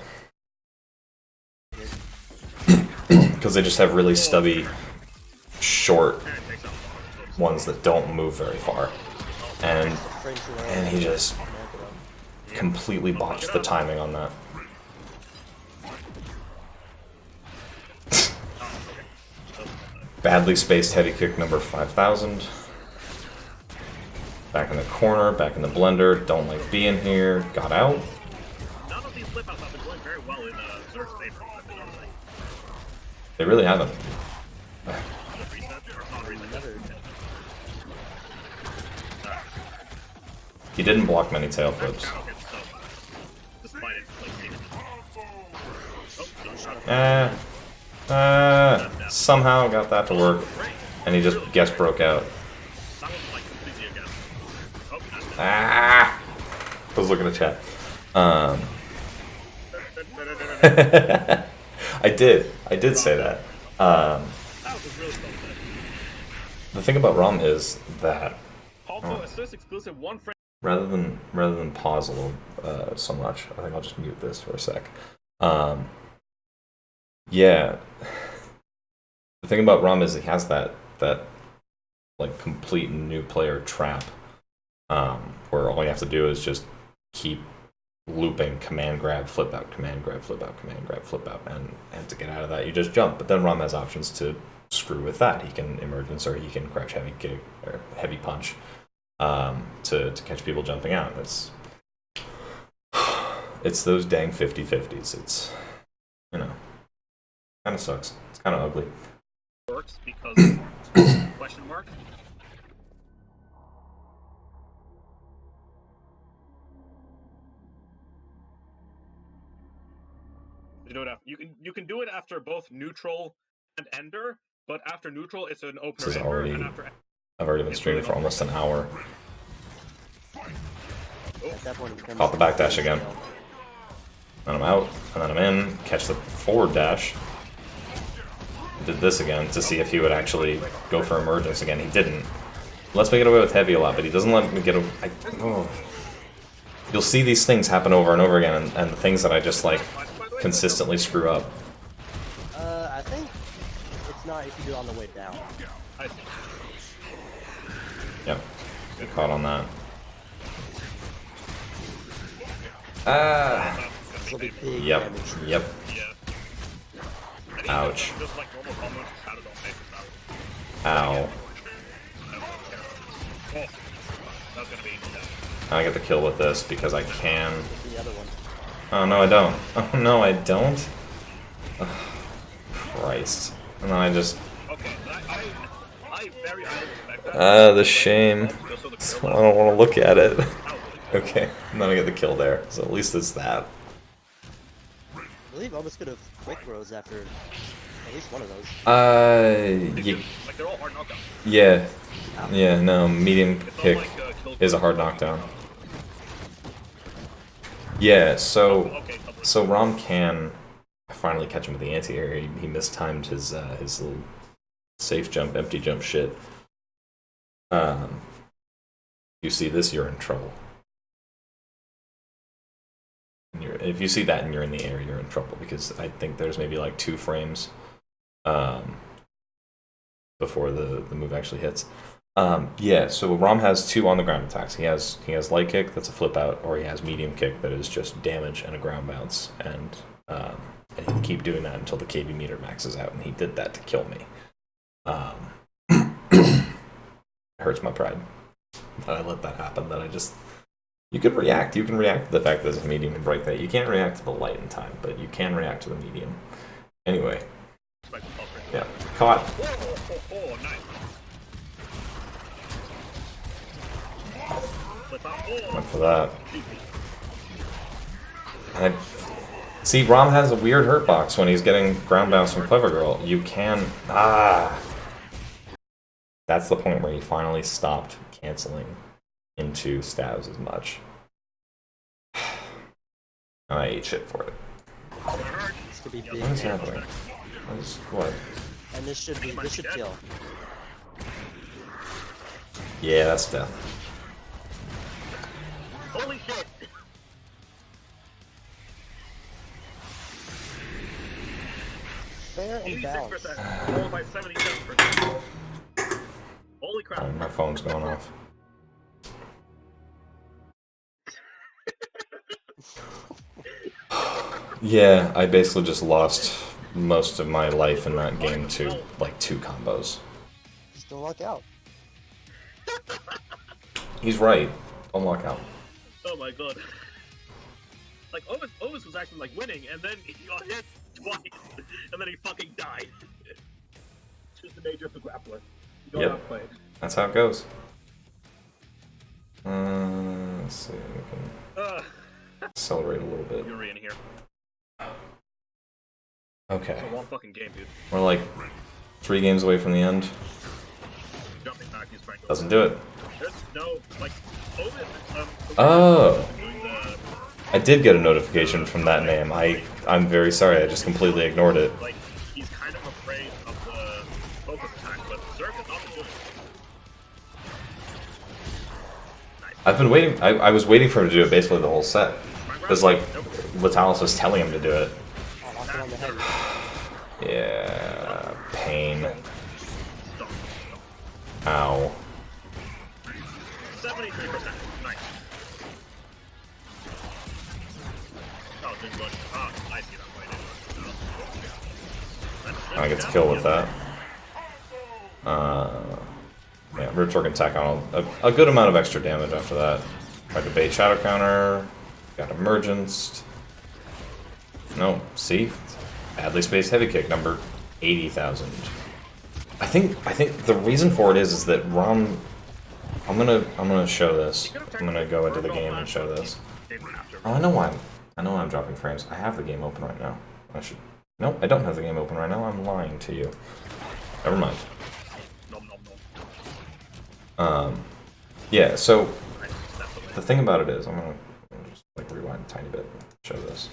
Because they just have really stubby, short ones that don't move very far. And he just completely botched the timing on that. Badly spaced heavy kick number 5000. Back in the corner, back in the blender. Don't like being here. Got out. None of these flip outs have been going very well in Zerg's favor. They really haven't. He didn't block many tail flips. Somehow got that to work, and he just guest broke out. I was looking at chat. I did say that. The thing about ROM is that rather than pause a little so much, I think I'll just mute this for a sec. Yeah, the thing about ROM is he has that like complete new player trap, where all you have to do is just keep looping command grab flip out, command grab flip out, command grab flip out, and to get out of that you just jump. But then ROM has options to screw with that. He can emergence, or he can crouch heavy kick or heavy punch to catch people jumping out. It's those dang 50-50s. It's, you know, kind of sucks. It's kind of ugly. Works because question mark. You can do it after both neutral and ender, but after neutral it's an opener. This is already, and after I've already been streaming for almost an hour. At that point, it becomes Pop the backdash again. Then I'm out, and then I'm in. Catch the forward dash. Did this again to see if he would actually go for emergence again. He didn't. Lets me get away with heavy a lot, but he doesn't let me get away. You'll see these things happen over and over again, and the things that I just like consistently screw up. I think it's not if you do it on the way down. Yep. Get caught on that. It'll be big Yep. damage. Yep. Ouch. Ow. I get the kill with this because I can. The other one. Oh no, I don't. Oh no, I don't. Ugh, Christ. And then I just. The shame. So I don't want to look at it. Okay, and then I get the kill there. So at least it's that. I believe Ovis could have quick rose after at least one of those. Yeah. Yeah, no, medium kick is a hard knockdown. Yeah, so Rom can finally catch him with the anti-air. He mistimed his little safe jump, empty jump shit. You see this, you're in trouble. If you see that and you're in the air, you're in trouble, because I think there's maybe like 2 frames before the move actually hits. Yeah, so Rom has 2 on the ground attacks. He has light kick, that's a flip out, or he has medium kick that is just damage and a ground bounce, and he can keep doing that until the KB meter maxes out, and he did that to kill me. It hurts my pride that I let that happen. That I just, you can react to the fact that there's a medium and break that. You can't react to the light in time, but you can react to the medium. Anyway, yeah, caught. Went for that. And see, Rom has a weird hurt box when he's getting ground bounce from Clever Girl. You can... That's the point where he finally stopped canceling into stabs as much. And I ate shit for it. This could be big. What is happening? What? And this should kill. Yeah, that's death. Holy shit! Fair and balanced. 86%, followed by 77%. Holy crap. Oh, my phone's going off. Yeah, I basically just lost most of my life in that game to like 2 combos. Just don't luck out. He's right. Don't luck out. Oh my god. Like, Ovis was actually, like, winning, and then he got hit twice, and then he fucking died. It's just the nature of the grappler. You got outplayed. That's how it goes. Let's see. We can accelerate a little bit. Yuri in here. Okay. It's a long fucking game, dude. We're like 3 games away from the end. Jumping back, he's trying to... Doesn't do it. There's no, like, Ovis... Oh! I did get a notification from that name. I'm very sorry, I just completely ignored it. Like, he's kind of afraid of the focus attack, but Zerg is not doing it. I've been waiting. I was waiting for him to do it basically the whole set. Because, like, Latalis was telling him to do it. Yeah. Pain. Ow. 73%. Nice. Oh, good look. Ah, I see that fight. I get to kill with that. Yeah, Riptor can tack on a good amount of extra damage after that. Tried to bait Shadow Counter. Got Emergenced. No, see? Badly spaced heavy kick number 80,000. I think the reason for it is that Rom. I'm gonna show this. I'm gonna go into the game and show this. Oh, I know why. I know I'm dropping frames. I have the game open right now. I should. No, I don't have the game open right now. I'm lying to you. Never mind. Yeah. So the thing about it is, I'm gonna just like rewind a tiny bit and show this.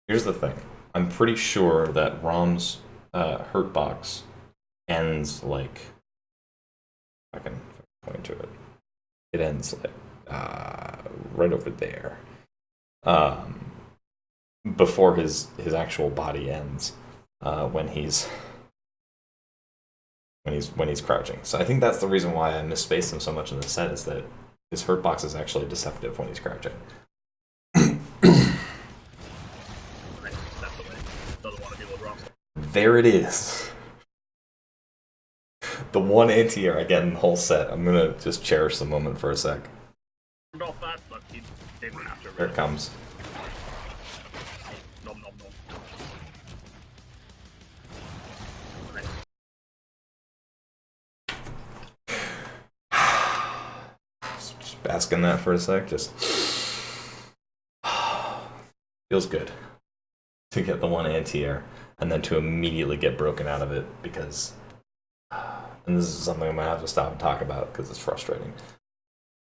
Here's the thing. I'm pretty sure that Rom's hurt box ends like. I can point to it. It ends like right over there. Before his actual body ends, when he's crouching. So I think that's the reason why I misspaced him so much in the set, is that his hurt box is actually deceptive when he's crouching. There it is. The one anti-air I get in the whole set. I'm gonna just cherish the moment for a sec. Here it comes. Just bask in that for a sec. Just feels good to get the one anti-air and then to immediately get broken out of it because. And this is something I'm gonna have to stop and talk about because it's frustrating.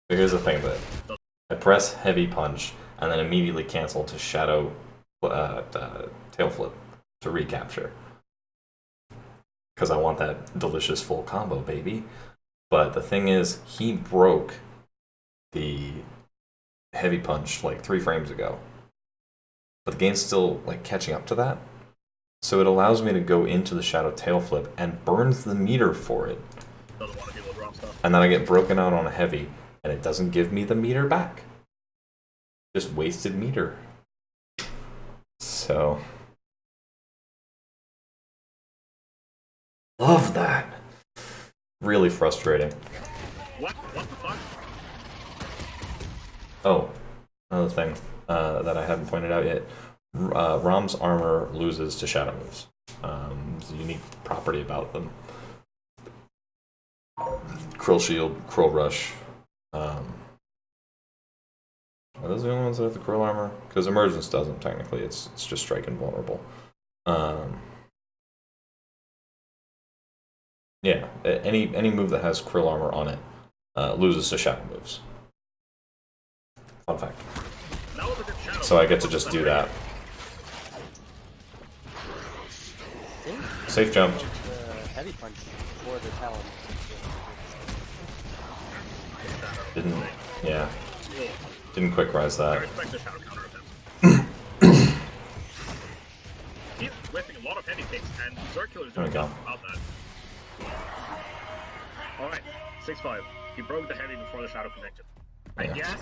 So here's the thing about it. I press heavy punch and then immediately cancel to shadow tail flip to recapture. Because I want that delicious full combo, baby. But the thing is, he broke the heavy punch like 3 frames ago. But the game's still like catching up to that. So it allows me to go into the shadow tail flip and burns the meter for it. And then I get broken out on a heavy, and it doesn't give me the meter back. Just wasted meter. So. Love that. Really frustrating. What the fuck? Oh, another thing that I haven't pointed out yet. Rom's armor loses to shadow moves. There's a unique property about them. Krill Shield, Krill Rush. Are those the only ones that have the Krill armor? Because Emergence doesn't, technically. It's just Strike invulnerable. Yeah, any move that has Krill armor on it loses to shadow moves. Fun fact. Now with a good shadow. So I get to just do that. Safe jump. Heavy punch for the talon. Didn't, yeah. Didn't quick rise I that. respect the shadow counter of him. He's whipping a lot of heavy kicks, and ZergKiller is There we doing go. nothing about that. Alright, 6-5. He broke the heavy before the shadow connected. I Yeah. guess.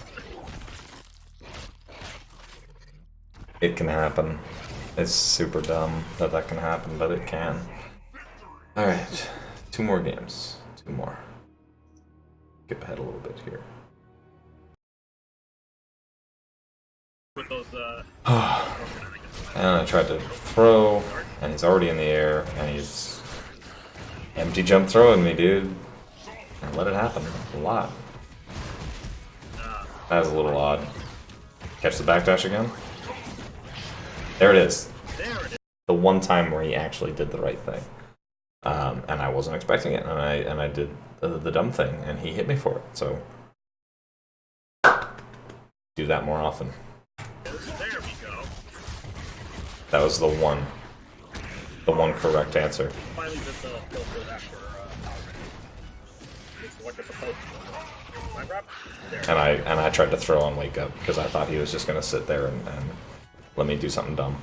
It can happen. It's super dumb that that can happen, but it can. Alright, 2 more games. 2 more. Skip ahead a little bit here. With those, And I tried to throw, and he's already in the air, and he's empty jump throwing me, dude. And let it happen a lot. That was a little odd. Catch the backdash again. There it is. there it is. The one time where he actually did the right thing. And I wasn't expecting it, and I did the dumb thing, and he hit me for it. So do that more often. There we go. That was the one correct answer. Finally did the filter after power range. It's what you're supposed to do. My grab? There. And I tried to throw on wake up because I thought he was just gonna sit there and let me do something dumb.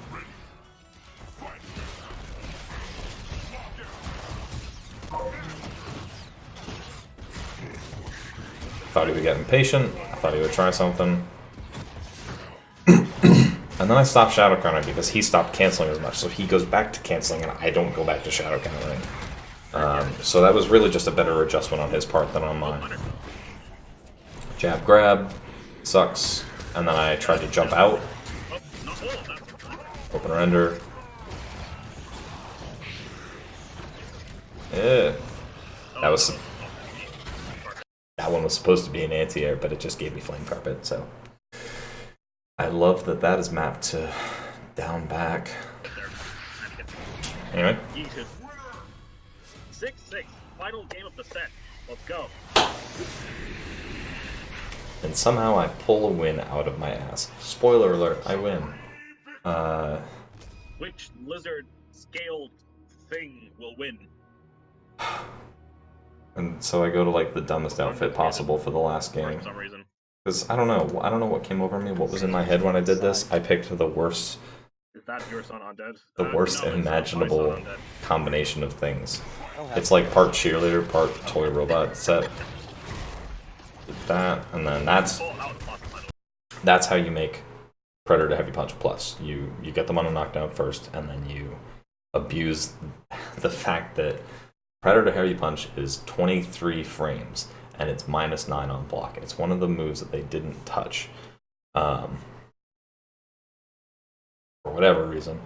Thought he would get impatient. I thought he would try something. And then I stopped shadow countering because he stopped canceling as much. So he goes back to canceling and I don't go back to shadow countering. So that was really just a better adjustment on his part than on mine. Jab grab. Sucks. And then I tried to jump out. Open render. Yeah. That one was supposed to be an anti-air, but it just gave me flame carpet, so. I love that that is mapped to down back. Anyway. 6-6. Final game of the set. Let's go. And somehow I pull a win out of my ass. Spoiler alert, I win. Which lizard scaled thing will win? And so I go to like the dumbest outfit possible for the last game. For some reason. Because I don't know what came over me, what was in my head when I did this. I picked the worst Is that your son Undead? the worst No, it's imaginable my son Undead. combination of things. It's like part cheerleader, part toy robot set. Did that, and then that's how you make Predator to Heavy Punch Plus. You get them on a knockdown first, and then you abuse the fact that Predator to Heavy Punch is 23 frames, and it's -9 on block. It's one of the moves that they didn't touch. For whatever reason.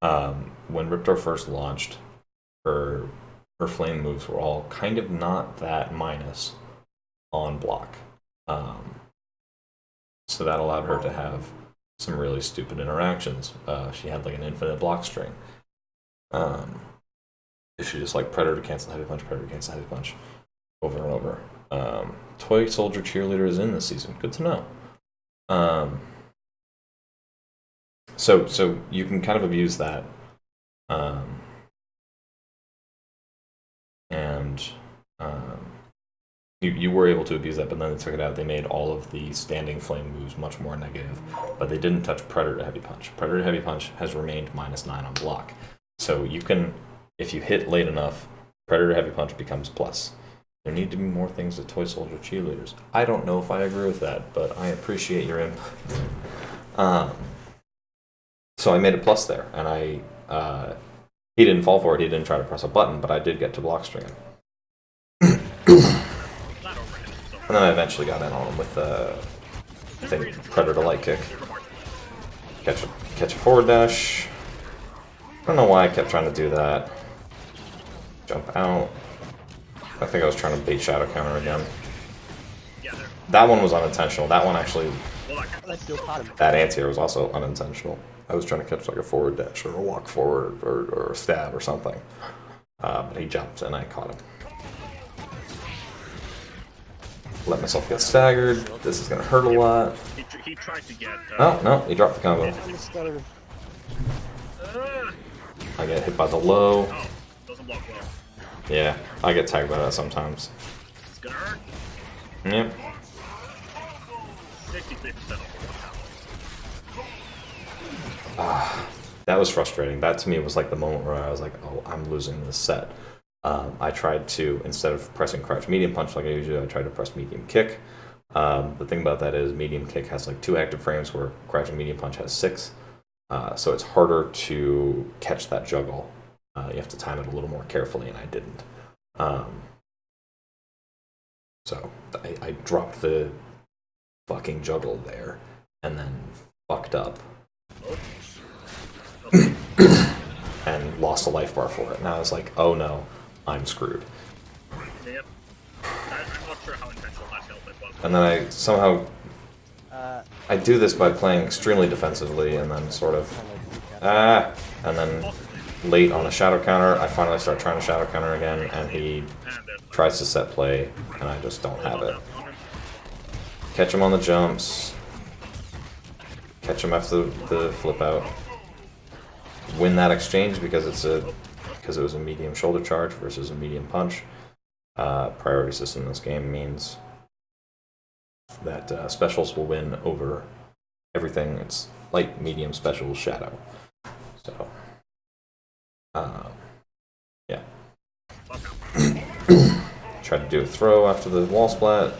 When Riptor first launched, her flame moves were all kind of not that minus on block. So that allowed her to have some really stupid interactions. She had like an infinite block string. If she just like Predator cancel heavy punch, Predator cancel heavy punch, over and over. Toy Soldier Cheerleader is in this season. Good to know. So you can kind of abuse that. You were able to abuse that, but then they took it out. They made all of the standing flame moves much more negative, but they didn't touch Predator to Heavy Punch. Predator to Heavy Punch has remained -9 on block. So you can, if you hit late enough, Predator to Heavy Punch becomes plus. There need to be more things with Toy Soldier Cheerleaders. I don't know if I agree with that, but I appreciate your input. So I made a plus there, and he didn't fall for it. He didn't try to press a button, but I did get to block string him. And then I eventually got in on him with the Predator light kick. Catch a forward dash. I don't know why I kept trying to do that. Jump out. I think I was trying to bait shadow counter again. That one was unintentional. That one actually, that anti-air was also unintentional. I was trying to catch like a forward dash or a walk forward or a stab or something. But he jumped and I caught him. let myself get staggered. This is gonna hurt a lot. He tried to get. Oh, no, he dropped the combo. I get hit by the low. Oh, doesn't block well. Yeah, I get tagged by that sometimes. It's gonna hurt. Yep. 63% That was frustrating. That to me was like the moment where I was like, oh, I'm losing this set. I tried to, instead of pressing crouch medium punch like I usually do, I tried to press medium kick. The thing about that is medium kick has like 2 active frames where crouch and medium punch has 6. So it's harder to catch that juggle. You have to time it a little more carefully, and I didn't. So I dropped the fucking juggle there, and then fucked up. And lost a life bar for it. And I was like, oh no, I'm screwed. Yep. I'm not sure how intentional that health was. And then I somehow... I do this by playing extremely defensively, and then sort of... and then late on a shadow counter, I finally start trying to shadow counter again, and he tries to set play, and I just don't have it. Catch him on the jumps. Catch him after the flip out. Win that exchange because it was a medium shoulder charge versus a medium punch. Priority system in this game means that specials will win over everything. It's light, medium, special, shadow. So, yeah. Tried to do a throw after the wall splat.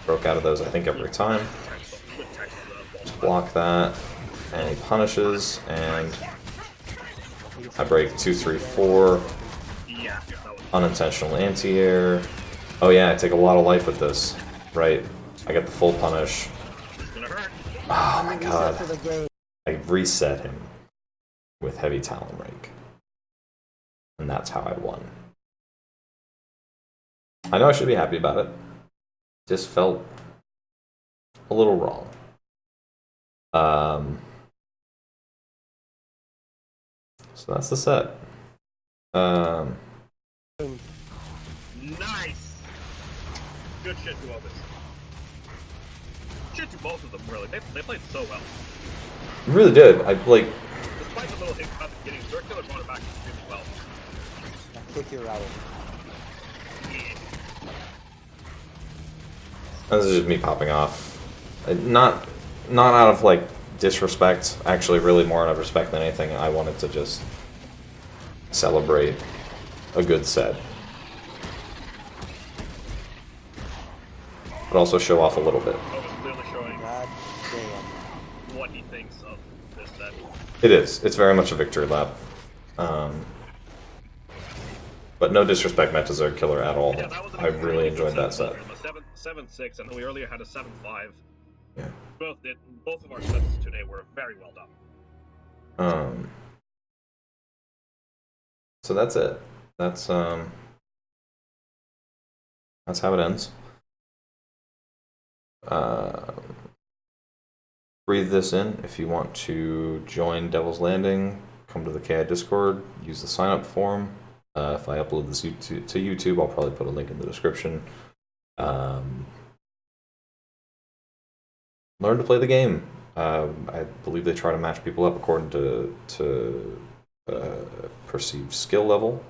Broke out of those, I think, every time. Just block that, and he punishes, and I break 2, 3, 4. Yeah. Unintentional anti-air. Oh yeah, I take a lot of life with this. Right. I get the full punish. It's gonna hurt. Oh my god. I reset him with heavy talon rake. And that's how I won. I know I should be happy about it. Just felt a little wrong. So that's the set. Nice. Good shit to Ovis. Shit to both of them, really. They played so well. Really did. I like. Despite the little hiccup at the beginning, ZergKiller brought it back extremely well. Kick your out. This is just me popping off. Not out of like disrespect. Actually, really more out of respect than anything. I wanted to just celebrate a good set, but also show off a little bit. Ovis clearly showing what he thinks of this set. It is. It's very much a victory lap. But no disrespect meant to ZergKiller at all. Yeah, that was I really enjoyed that set. 7-6, and we earlier had a 7-5. Yeah. Both of our sets today were very well done. So that's it. That's how it ends. Breathe this in. If you want to join Devil's Landing, come to the KI Discord, use the sign up form. If I upload this to YouTube, I'll probably put a link in the description. Learn to play the game. I believe they try to match people up according to perceived skill level.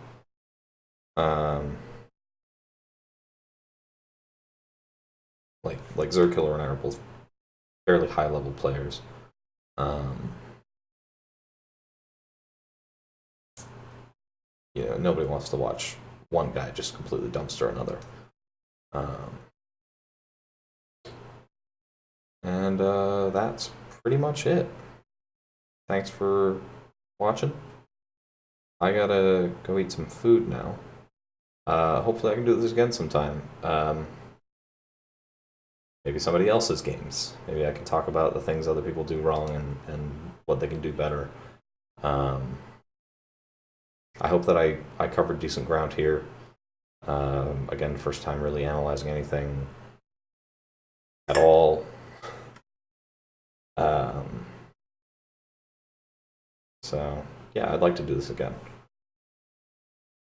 Like ZergKiller and I are both fairly high level players. Nobody wants to watch one guy just completely dumpster another. And that's pretty much it. Thanks for watching. I gotta go eat some food now. Hopefully I can do this again sometime. Maybe somebody else's games. Maybe I can talk about the things other people do wrong and what they can do better. I hope that I covered decent ground here. Again, first time really analyzing anything at all. So, yeah, I'd like to do this again.